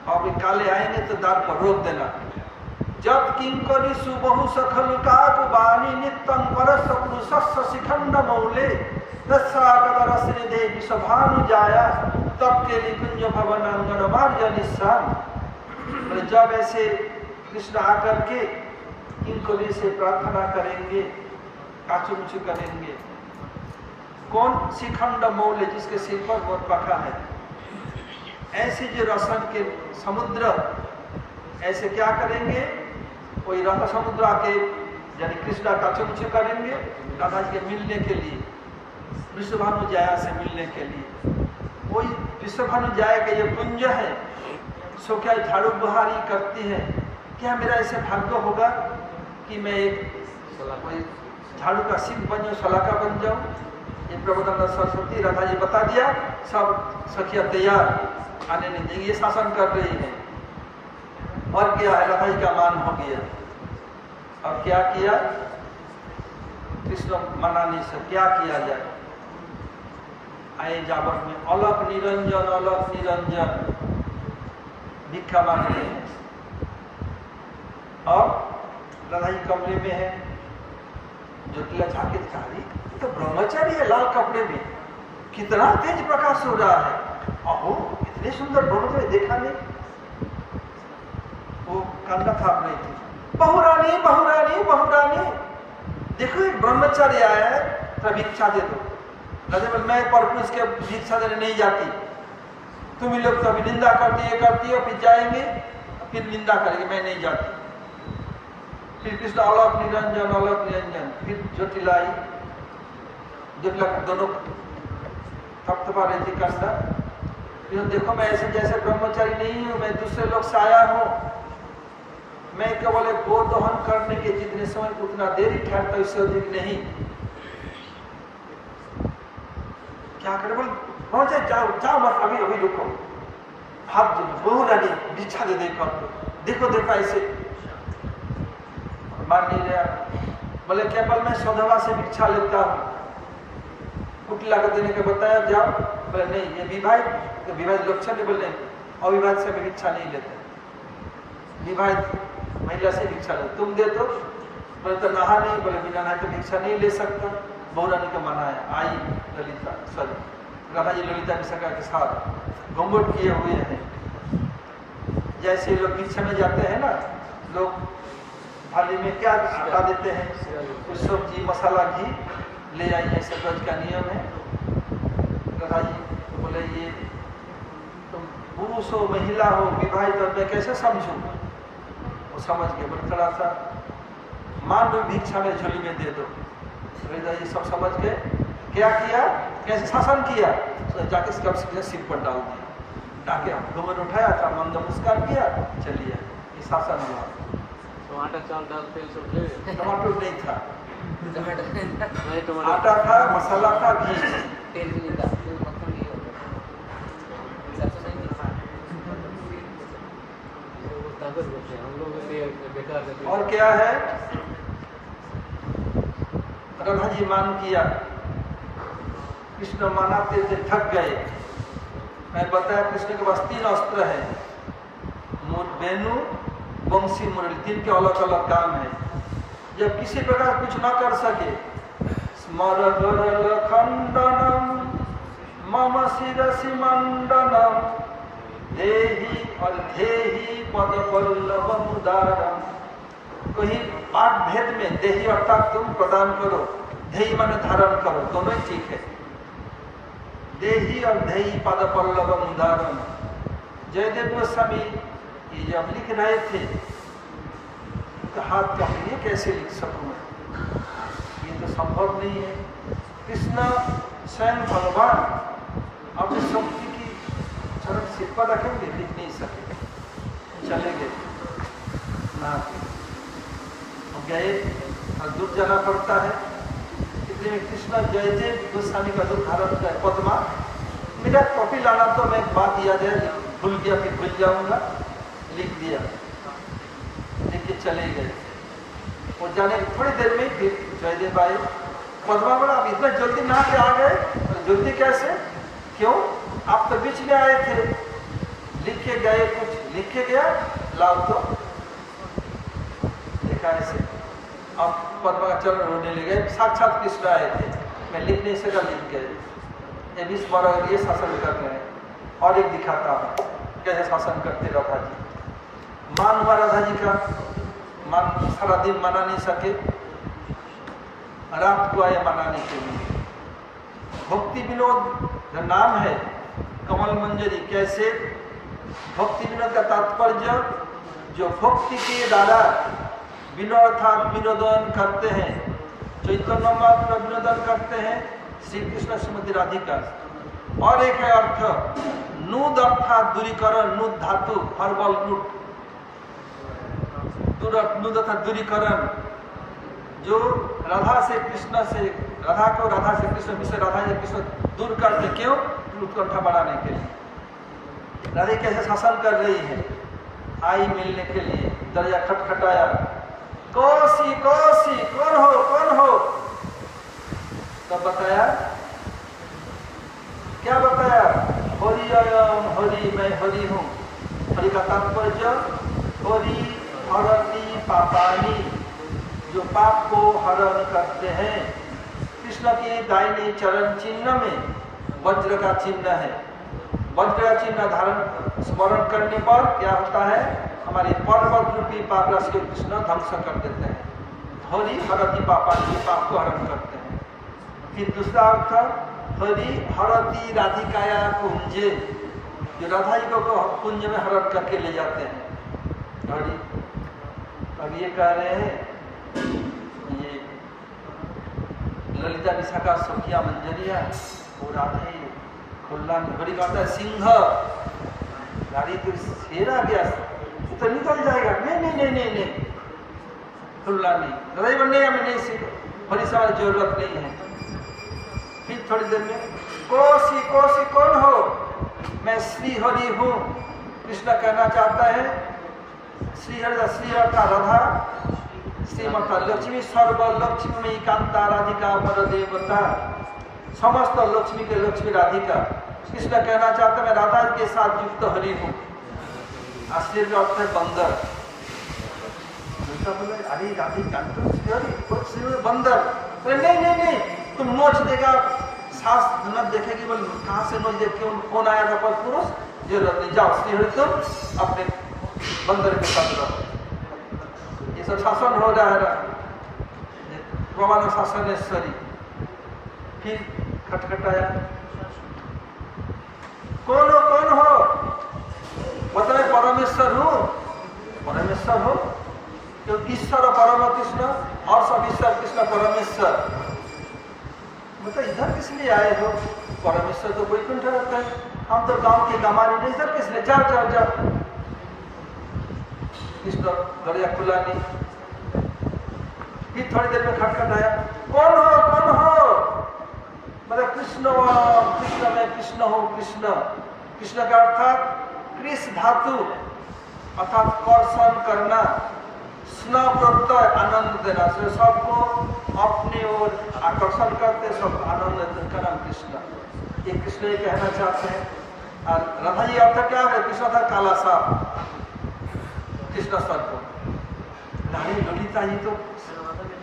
और भी काले आएंगे तो दार पर रोक देना। जब किंकरी सुबहु सखल काकु बानी नित्यं परस पुरुषस्य शिखंड मौले, दस्सागद रश्मि देवी सभानु जाया, तब के निकुंज भवन अंगन मार्य निस्साम। जब ऐसे कृष्ण आकर के किंकरी से प्रार्थना करेंगे, काचुमुचु करेंगे, कौन? शिखंड मौले, जिसके सिर पर मोर पखा है। ऐसे जो रसन के समुद्र ऐसे क्या करेंगे, कोई रंग समुद्र आके यानी कृष्णा काचुमुचु करेंगे राधा जी के मिलने के लिए, विश्वभानु जाया से मिलने के लिए। वही विश्वभानु जाया के जो कुंज है, सो क्या झाड़ू बुहारी करती है, क्या मेरा ऐसे भाग्य होगा कि मैं एक झाड़ू का सिंह बन जाऊँ, सलाका बन जाऊँ? ये प्रबोधानंद सरस्वती राधा जी बता दिया, सब सखिया तैयार, आने नहीं देंगे, ये शासन कर रही है। और क्या है, राधा जी का मान हो गया। अब क्या किया? कृष्ण मनाने से क्या किया जाए? आए जावर में अलख निरंजन, अलख निरंजन भिक्षा मांगते हैं। और राधा जी कमरे में है, ज्योतिला झाके दिखाई तो ब्रह्मचारी है लाल कपड़े में, कितना तेज प्रकाश हो रहा है, अहो इतने सुंदर ब्रह्मचारी देखा नहीं। वो कांदा थाप रही थी, बहुरानी बहुरानी बहुरानी, देखो एक ब्रह्मचारी आया है तो भिक्षा दे दो। राजा बोले मैं परपुरुष के भिक्षा देने नहीं जाती, तुम ही लोग तो अभी निंदा करती हो, फिर जाएंगे फिर निंदा करेंगे, मैं नहीं जाती। फिर कृष्ण अलख निरंजन, अलख निरंजन, फिर ज्योतिला आई, ज्योतिला दोनों थपथपा रही थी कंधा। फिर देखो मैं ऐसे जैसे ब्रह्मचारी नहीं हूँ, मैं दूसरे लोग से आया हूँ, मैं केवल एक गो दोहन करने के जितने समय उतना देर ही ठहरता, इससे अधिक नहीं। क्या करे? बोल ब्रह्मचारी जाओ जाओ मत, अभी अभी रुको, हाथ बहु रानी भिक्षा दे देखो देखो ऐसे मान नहीं रहा। बोले केवल मैं सौधवा से भिक्षा लेता हूँ, कुटिला को देने के बताया जाओ। बोले नहीं ये विवाहित लक्षण नहीं, बोले अविवाहित से भी भिक्षा नहीं लेते, विवाहित महिला से भिक्षा ले, तुम दे दो। बोले तो नहा नहीं, बोले बिना नहा तो भिक्षा नहीं ले सकता। बहुरानी को मनाया, आई ललिता सॉरी राधा जी ललिता विशाखा के साथ घूंघट किए हुए हैं। जैसे लोग भिक्षा में जाते हैं ना, लोग थाली में क्या आटा देते हैं, कुछ सब्जी मसाला घी ले आई, ऐसे ब्रज का नियम है। राधा जी बोले ये तुम पुरुष हो महिला हो विवाहित हो, मैं कैसे समझूं? वो समझ गए, बोले थोड़ा सा मान लो भिक्षा में झोली में दे दो। राधा जी सब समझ गए, क्या किया, कैसे शासन किया, तो जाके कब से सिर पर डाल दिया, डाके घूमर उठाया था, मंद मुस्कान किया, चलिए ये शासन हुआ। टमाटर चावल दाल तेल सब ले, टमाटर नहीं था, नहीं टमाटर आटा था, मसाला था, घी, तेल भी नहीं था, तेल मक्खन नहीं होता, ऐसा नहीं था। ताकत बोलते हैं हम लोग, बेकार। और क्या है राधा जी मान किया, कृष्ण मनाते थे, थक गए। मैं बताया कृष्ण के पास 3 अस्त्र है, वेणु, वंशी, मुरली, 3 के अलग अलग काम है। जब किसी प्रकार कुछ न कर सके, स्मर गरल खंडनम मम शिरसि मंडनम देहि और धेहि पद पल्लवम उदारम। कोई पाठ भेद में देहि अर्थात तुम प्रदान करो, धेहि माने धारण करो, दोनों ही ठीक है। देहि और धेहि पद पल्लवम उदारम। जयदेव गोस्वामी ये जब लिख रहे थे तो हाथ कहा ये कैसे लिख सकूं मैं, ये तो संभव नहीं है। कृष्ण स्वयं भगवान अपनी शक्ति की चरण सिर पर रखेंगे, लिख नहीं सके, चले गए ना गए और दूर जाना पड़ता है। इसलिए कृष्ण जयदेव गोस्वामी का दूर धारण कर पद्मा। मेरा कॉपी लाना तो मैं एक बात याद है, भूल गया फिर भूल जाऊंगा, लिख दिया, लिख के चले गए। और जाने थोड़ी देर में फिर जयदेव आए। पद्मा बोला आप इतना जल्दी ना के आ गए, जल्दी कैसे, क्यों, आप तो बीच में आए थे, लिख के गए, कुछ लिख के गया, लाओ तो देखा ऐसे। अब पद्मा का चरण रोने लगे, साक्षात कृष्ण आए थे, मैं लिख नहीं सका, लिख गए। ये 20 बार ये शासन कर रहे हैं। और एक दिखाता हूँ कैसे शासन करते राधा जी। मान हुआ राधा जी का, मान सारा दिन मना नहीं सके, रात को आए मनाने के लिए। भक्ति विनोद का नाम है कमल मंजरी। कैसे भक्ति विनोद का तात्पर्य, जो भक्ति के द्वारा विनोद अर्थात विनोदन करते हैं, चैतन्य मात्र विनोदन करते हैं श्री कृष्ण श्रीमती राधिका। और एक है अर्थ नूद अर्थात दूरीकरण, नूद धातु हर्बल नूट, नूद अर्थात दूरीकरण, जो राधा से कृष्ण से, राधा को राधा से कृष्ण, विषय राधा से कृष्ण दूर करते, क्यों, उत्कंठा बढ़ाने के लिए। राधे कैसे शासन कर रही है, आई मिलने के लिए, दरवाजा खटखटाया, कौशी कौशी कौन हो कौन हो। तब बताया, क्या बताया, हरि अयम हरि, मैं हरि हूँ। हरि का तात्पर्य हरि हरति पापानी, जो पाप को हरण करते हैं। कृष्ण के दाहिने चरण चिन्ह में वज्र का चिन्ह है। वज्र का चिन्ह धारण स्मरण करने पर क्या होता है, हमारे पर्वत रूपी पाप राशि को कृष्ण ध्वंस कर देते हैं। हरि हरति पापानी, पाप को हरण करते हैं। फिर दूसरा अर्थ हरि हरति राधिकाया कुंजे, जो राधा जी को कुंज में हरण करके ले जाते हैं। हरि अब ये कह रहे हैं, ये ललिता विशाखा सखिया मंजरिया वो राधे खुल्ला हरि कहता है सिंह, गाड़ी तो शेर आ गया तो निकल जाएगा, नहीं नहीं नहीं नहीं नहीं, खुल्ला नहीं, राधे बनने में नहीं, सिंह हरि सवाल जरूरत नहीं है। फिर थोड़ी देर में कौशी कौशी कौन हो, मैं श्री हरि हूँ। कृष्ण कहना चाहता है श्री हरि, श्री अर्थात राधा, श्रीमता लक्ष्मी, सर्व लक्ष्मी में कांता राधिका पर देवता, समस्त लक्ष्मी के लक्ष्मी राधिका। कृष्ण कहना चाहता मैं राधा के साथ युक्त हरि हूँ। आश्चर्य का अर्थ है बंदर। बोले अरे राधिका बंदर, नहीं नहीं नहीं, तुम नोच देगा, सास न देखेगी, बोले कहाँ से नोच देख, कौन आया था पर पुरुष, जरूरत नहीं, जाओ श्री हरि तुम अपने बंदर के साथ रहो। ये सब शासन हो रहा है, भगवान शासनेश्वरी। फिर खटखटाया, कौन हो, बताए परमेश्वर हूँ। परमेश्वर हो, क्योंकि ईश्वर परम कृष्ण और सब ईश्वर कृष्ण परमेश्वर। मतलब इधर किस लिए आए हो, परमेश्वर तो वैकुंठ रहता है, हम तो गांव के गमारी नहीं, इधर किस लिए, जाओ जाओ जाओ। कृष्ण दरिया खुला नहीं। फिर थोड़ी देर में खटखटाया, कौन हो, मतलब कृष्ण, कृष्ण मैं कृष्ण हूँ। कृष्ण, कृष्ण का अर्थात कृष धातु अर्थात कर्षण करना, स्नेह प्रत्यय आनंद देना से सबको अपनी ओर आकर्षण करते, सब आनंद देते का नाम कृष्ण। ये कृष्ण ये कहना चाहते हैं। और राधा जी अर्थ क्या है? कृष्ण था काला सांप, कृष्ण सर्प। रानी ललिता जी तो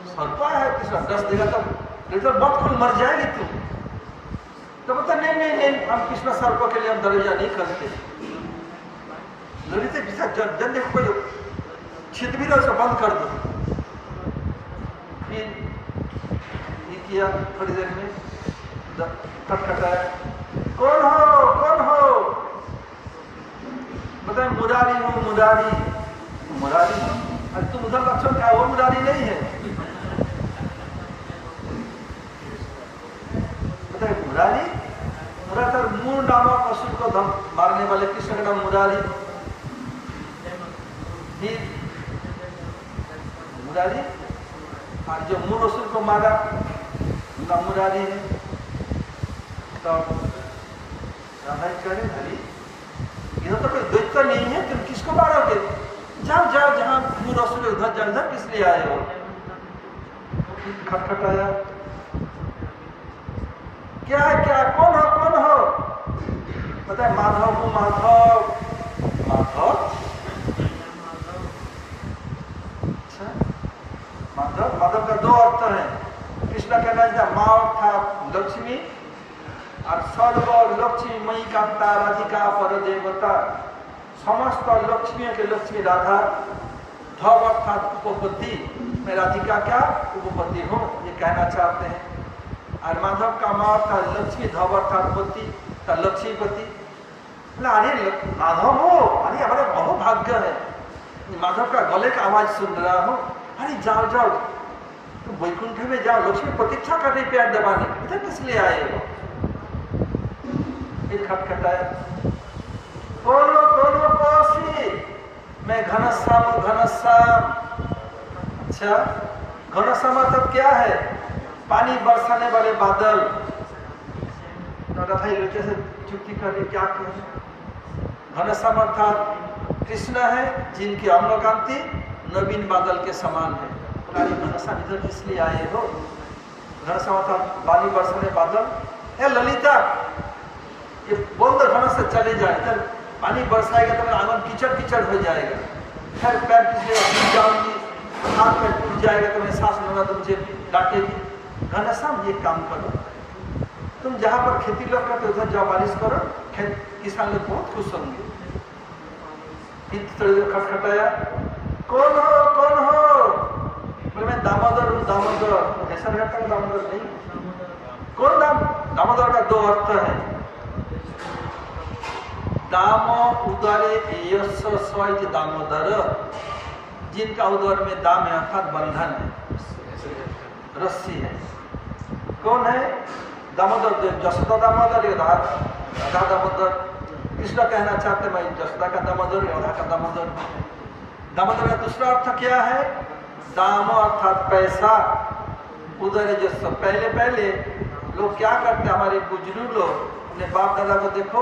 सर्पा है, कृष्ण 10 देगा तो बहुत खुल मर जाएगी तू। तो बता नहीं नहीं नहीं, हम कृष्ण सर्प के लिए हम दरवाजा नहीं करते। ललिता पीछा जन देखो कोई छिद भी तो बंद कर दो। फिर ये किया, थोड़ी देर में खटखटाया, कौन हो कौन हो? बताए मुरारी हूँ मुरारी। मुरारी हूँ? अरे तुम उधर लक्षण क्या, वो मुरारी नहीं है। बताए मुरारी, मुरारी मूल नामक असुर को मारने वाले कृष्ण का नाम मुरारी। फिर मुरारी, और जो मूल असुर को मारा उनका मुरारी है। तो राधा जी कह रहे हरी इधर तो कोई दैत्य नहीं है, तुम किसको मारोगे? जाओ जाओ, जहां मूल असुर उधर जाओ, इधर किस लिए आए हो? खटखटाया, क्या है क्या, कौन हो कौन हो? बताए माधव हूँ माधव। माधव? अच्छा, माधव, माधव का 2 अर्थ है। कृष्ण कहना चाहिए माँ अर्थात लक्ष्मी, और सर्व लक्ष्मी मई कांता राधिका पर देवता। समस्त लक्ष्मियों के लक्ष्मी राधा। धव अर्थात उपपत्ति, मैं राधिका क्या उपपत्ति हूँ, ये कहना चाहते हैं। और माधव का माँ अर्थात लक्ष्मी, धव अर्थात पति का लक्ष्मीपति। अरे माधव हो, अरे हमारे बहुत भाग्य है, माधव का गले का आवाज सुन रहा हूँ। अरे जाओ जाओ, तुम वैकुंठ में जाओ, लक्ष्मी प्रतीक्षा कर रही पैर दबाने, इधर किस लिए आए हो? खटखटाया, बोलो बोलो पड़ोसी, मैं घनश्याम हूँ घनश्याम। अच्छा, घनश्याम मतलब क्या है? पानी बरसाने वाले बादल। राधा जी से चुप्ती कर रही, क्या कहें? घनश्याम अर्थात कृष्ण है, जिनकी अम्लकांति नवीन बादल के समान है। अरे घनश्याम इधर इसलिए आए हो? घनश्याम अर्थात पानी बरसाने बादल। ए ललिता, ये बोल दो घन से चले जाए, इधर पानी बरसाएगा तो मेरा आंगन कीचड़ कीचड़ हो जाएगा, फिर पैर गिर जाऊंगी, हाथ में टूट जाएगा तो मैं सांस लेना तो मुझे डांटेगी। घनश्याम ये काम करो, तुम जहाँ पर खेती लोग करते उधर जाओ, बारिश करो, खेत किसान लोग बहुत खुश होंगे। थोड़ी देर खटखटाया, कौन हो कौन हो? बोले मैं दामोदर हूँ दामोदर। ऐसा रहता है दामोदर नहीं, कौन दामोदर का 2 अर्थ है। दामो उदरे यश स्वज दामोदर, जिनका उदर में दाम है अर्थात बंधन है, रस्सी है। कौन है? दामोदर, जसोदा दामोदर, राधा दामोदर। कृष्ण कहना चाहते मैं जसोदा का दामोदर, राधा का दामोदर। दामोदर का दूसरा अर्थ क्या है? दाम अर्थात पैसा, उदर जस। पहले पहले लोग क्या करते, हमारे बुजुर्ग लोग अपने बाप दादा को देखो,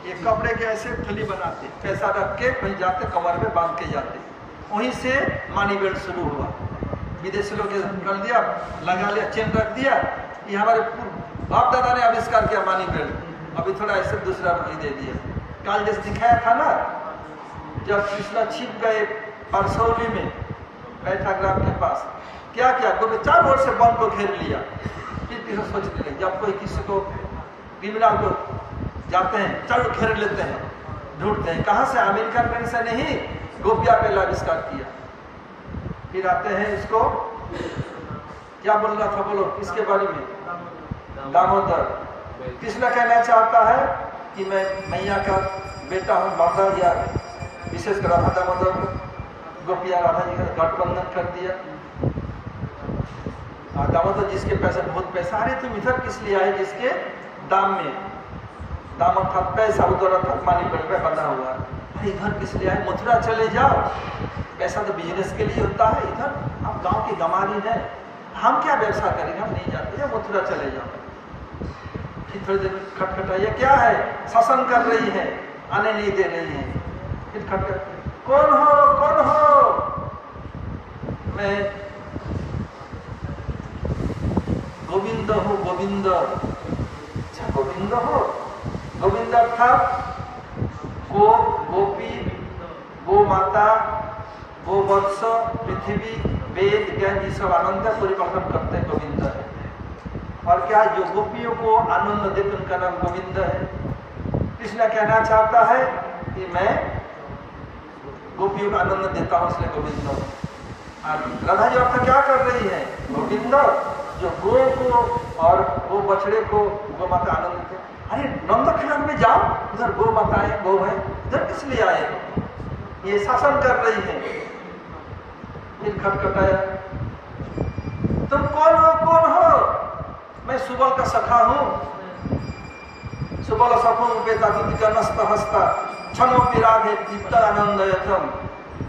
ये कपड़े के ऐसे थैली बनाते, पैसा रख के कहीं जाते कमर में बांध के जाते, वहीं से मनी बेल्ट शुरू हुआ। विदेशी लोग कर दिया, लगा लिया, चेन रख दिया। ये हमारे बाप दादा ने आविष्कार किया मनी बेल्ट, अभी थोड़ा ऐसे दूसरा दे दिया। काल जैसे दिखाया था ना, जब कृष्ण छिप गए परसौली में बैठाग्राम के पास, क्या किया? क्योंकि 4 ओर से बम को घेर लिया। फिर कृष्ण सोचने लगे, जब कोई किसी को क्रिमिनल को जाते हैं, चलो घेर लेते हैं, ढूंढते हैं कहाँ से, अमेरिकन बैंक से नहीं, गोपिया पहला आविष्कार किया। फिर आते हैं इसको, क्या बोल रहा था बोलो इसके बारे में? दामोदर। कृष्ण कहना चाहता है कि मैं मैया का बेटा हूँ, बाबा, या विशेषकर राधा दामोदर गोपिया राधा जी का गठबंधन कर दिया। दामोदर जिसके पैसे बहुत पैसा, अरे तुम इधर किस लिए आए? जिसके दाम में, दाम अर्थात पैसा, उधर अर्थात मानी पर बना हुआ। अरे इधर किस लिए आए? मथुरा चले जाओ, पैसा तो बिजनेस के लिए होता है, इधर आप गांव की गंवारी है, हम क्या व्यवसाय करेंगे, हम नहीं जाते हैं, मथुरा चले जाओ। फिर थोड़ी देर खटखटाइए, क्या है? शासन कर रही है, आने नहीं दे रही है। फिर खटखट, कौन हो कौन हो? मैं गोविंद हूँ, गोविंद। अच्छा गोविंद हो, गोविंद अर्थात गो, गोपी, गो माता, गो वत्स, पृथ्वी, वेद, ज्ञान, ये सब आनंद परिवर्तन करते हैं, गोविंद है। और क्या जो गोपियों को आनंद देते उनका नाम गोविंद है। कृष्ण कहना चाहता है कि मैं गोपियों को आनंद देता हूँ, इसलिए गोविंद हूँ। और राधा जी अर्थ क्या कर रही है? गोविंद जो गो को और गो बछड़े को गो माता आनंद देते। अरे नंद खिलान में जाओ, उधर गो माताएं गो है, इधर किस लिए आए? ये शासन कर रही है। फिर खटखटाया, तुम कौन हो, कौन हो? मैं सुबल का सखा हूँ। सुबल सखो बेतादुति का नस्त हस्ता क्षणों पिराधे चित्त आनंदयतम।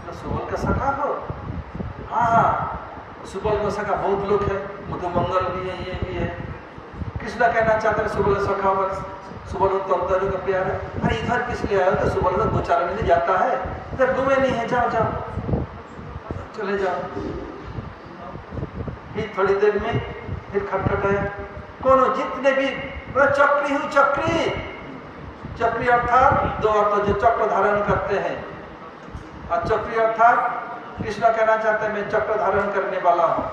तो सुबल का सखा हो? हाँ, सुबल का सखा बहुत लोग है, मधुमंगल भी है, ये भी है। कृष्ण कहना चाहते हैं सुबल सखा हो, सुबल तंत्र का प्यार है। अरे इधर किस लिए आया? तो सुबल तो गोचारण नहीं जाता है, इधर गुमे नहीं है, जाओ जाओ चले जाओ। फिर थोड़ी देर में फिर खटखटाया, कौन हो? जितने भी चक्री हूँ, चक्री। चक्री अर्थात दो अर्थ, जो चक्र धारण करते हैं। और चक्री अर्थात कृष्ण कहना चाहते हैं मैं चक्र धारण करने वाला हूँ।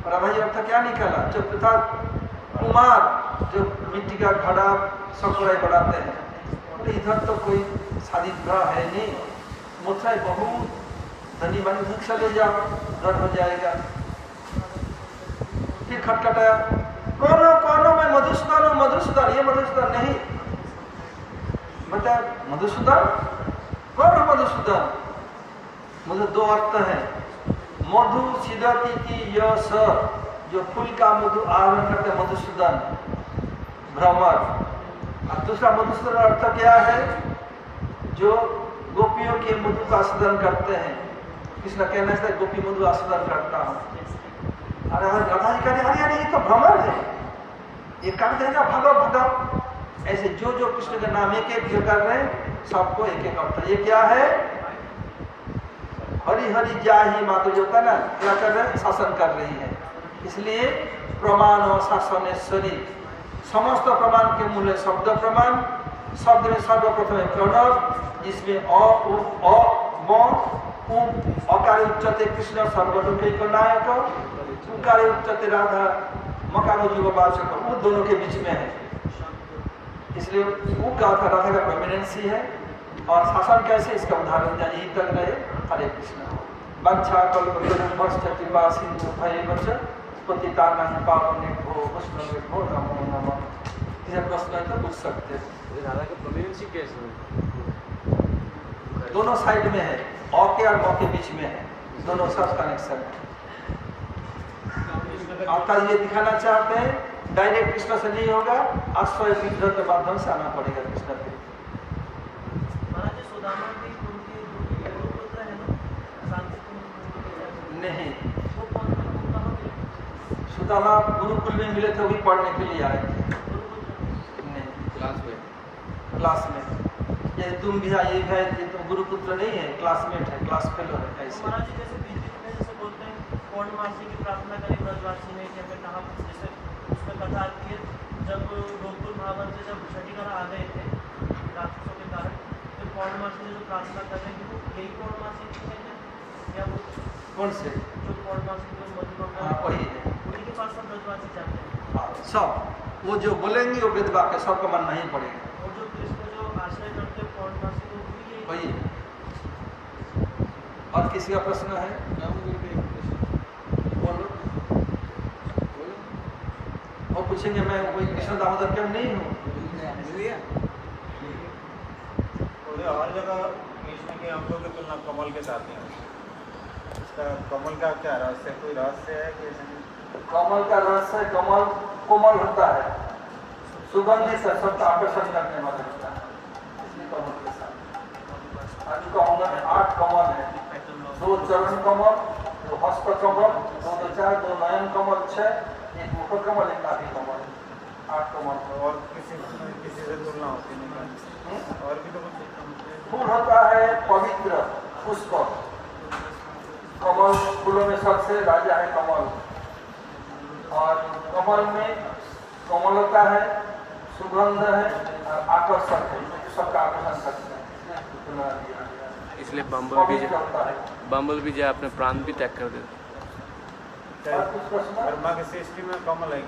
और भाई अर्थ क्या निकला? चक्र था कुमार, जो मिट्टी का घड़ा सकुराई बढ़ाते हैं। तो इधर तो कोई शादी विवाह है नहीं, मुझसे बहुत धनी बनी, दुख से ले जाओ, डर हो जाएगा। फिर खटखटाया, कौन हो, कौन हो? मैं मधुसूदन हूँ, मधुसूदन। ये मधुसूदन नहीं, बता मधुसूदन कौन हो? मधुसूदन मुझे दो अर्थ है। मधु सिदती की यश, जो फूल का मधु आहरण करते मधुसूदन, भ्रमर। और दूसरा मधुसूदन अर्थ क्या है? जो गोपियों के मधु का आस्वादन करते हैं। कृष्ण कहना है गोपी मधु आस्वादन करता हूँ। अरे राधा जी कहते अरे ये तो भ्रमर है, ये कर देगा, भगव भगव। ऐसे जो जो कृष्ण के नाम एक एक जो कर रहे हैं, सबको एक एक अर्थ। ये क्या है? हरि हरि जाहि माधुर्य जो होता है ना, क्या कर रहे हैं? शासन कर रही है। इसलिए प्रमाण और शासनेश्वरी, समस्त प्रमाण के मूल है शब्द प्रमाण। शब्द में सर्वप्रथम है प्रणव, जिसमें अ उ अ म उ अकार उच्चते कृष्ण सर्वलोकैक नायक, उकार उच्चते राधा, मकार जीववाचक, वो दोनों के बीच में है। इसलिए वो का राधा का प्रोमिनेंसी है। और शासन कैसे, इसका उदाहरण यही तक रहे। हरे कृष्ण। वंशा कल्पतरुभ्यश्च कृपा सिंधु भयेव च पतितानां पावनेभ्यो वैष्णवेभ्यो नमो नमः। किसी प्रश्न है तो पूछ सकते हैं। राधा का प्रोमिनेंसी कैसे? दोनों साइड में है, औ के और म के बीच में है, दोनों सब कनेक्शन है। अर्थात ये दिखाना चाहते हैं डायरेक्ट कृष्ण से नहीं होगा, आश्रय विग्रह के माध्यम से आना पड़ेगा कृष्ण के। नहीं, सुदामा गुरुकुल में मिले थे, वही पढ़ने के लिए आए थे। नहीं, क्लास में ये तुम भी आए, ये तुम गुरुपुत्र नहीं है, क्लासमेट है, क्लास फेलो है। कैसे महाराज जी जैसे बीच में जैसे बोलते हैं पौर्णमासी की प्रार्थना करें ब्रजवासी ने, क्या कहते कहा, जैसे उसमें कथा आती है जब गोकुल भावन से जब छठीकरण आ गए थे राक्षसों के कारण, फिर पौर्णमासी ने जो प्रार्थना कर रहे थे वो यही पौर्णमासी थी क्या? वो कौन से? जो पौर्णमासी जो मधुमंगल, हाँ वही है, उन्हीं के पास सब ब्रजवासी जाते हैं। सब वो जो बोलेंगे वो वेद वाक्य सबको मानना ही पड़ेगा। और जो कृष्ण जो आश्रय करते हैं पौर्णमासी को, वो भी वही है। और किसी का प्रश्न है? बोलो। और पूछेंगे मैं कोई कृष्ण दामोदर क्यों नहीं हूँ? हर जगह कृष्ण के अंगों की तुलना कमल के साथ है। इसका कमल का क्या रहस्य, कोई रहस्य है कि? कमल का रहस्य, कमल कोमल होता है, सुगंधी से सबका आकर्षण करने वाला होता है, इसलिए कमल के साथ। आज का अंग में 8 कमल है, 2 चरण कमल, 2 हस्त कमल, 2 चार, 2 नयन कमल 6, 1 मुख कमल, 1 नाभि कमल, 8 कमल। और किसी से तुलना होती नहीं? और भी तो कुछ फूल होता है पवित्र पुष्प, कमल फूलों में सब से राजा है कमल, और कमल में कोमलता है, सुगंध है और आकर्षक है, सबका आकर्षण करता है, बना दिया गया। इसलिए पवित्र होता है। बम्बल भी जो है अपने प्राण भी त्याग कर देते। और कुछ प्रश्न? ब्रह्मा की सृष्टि में कमल है।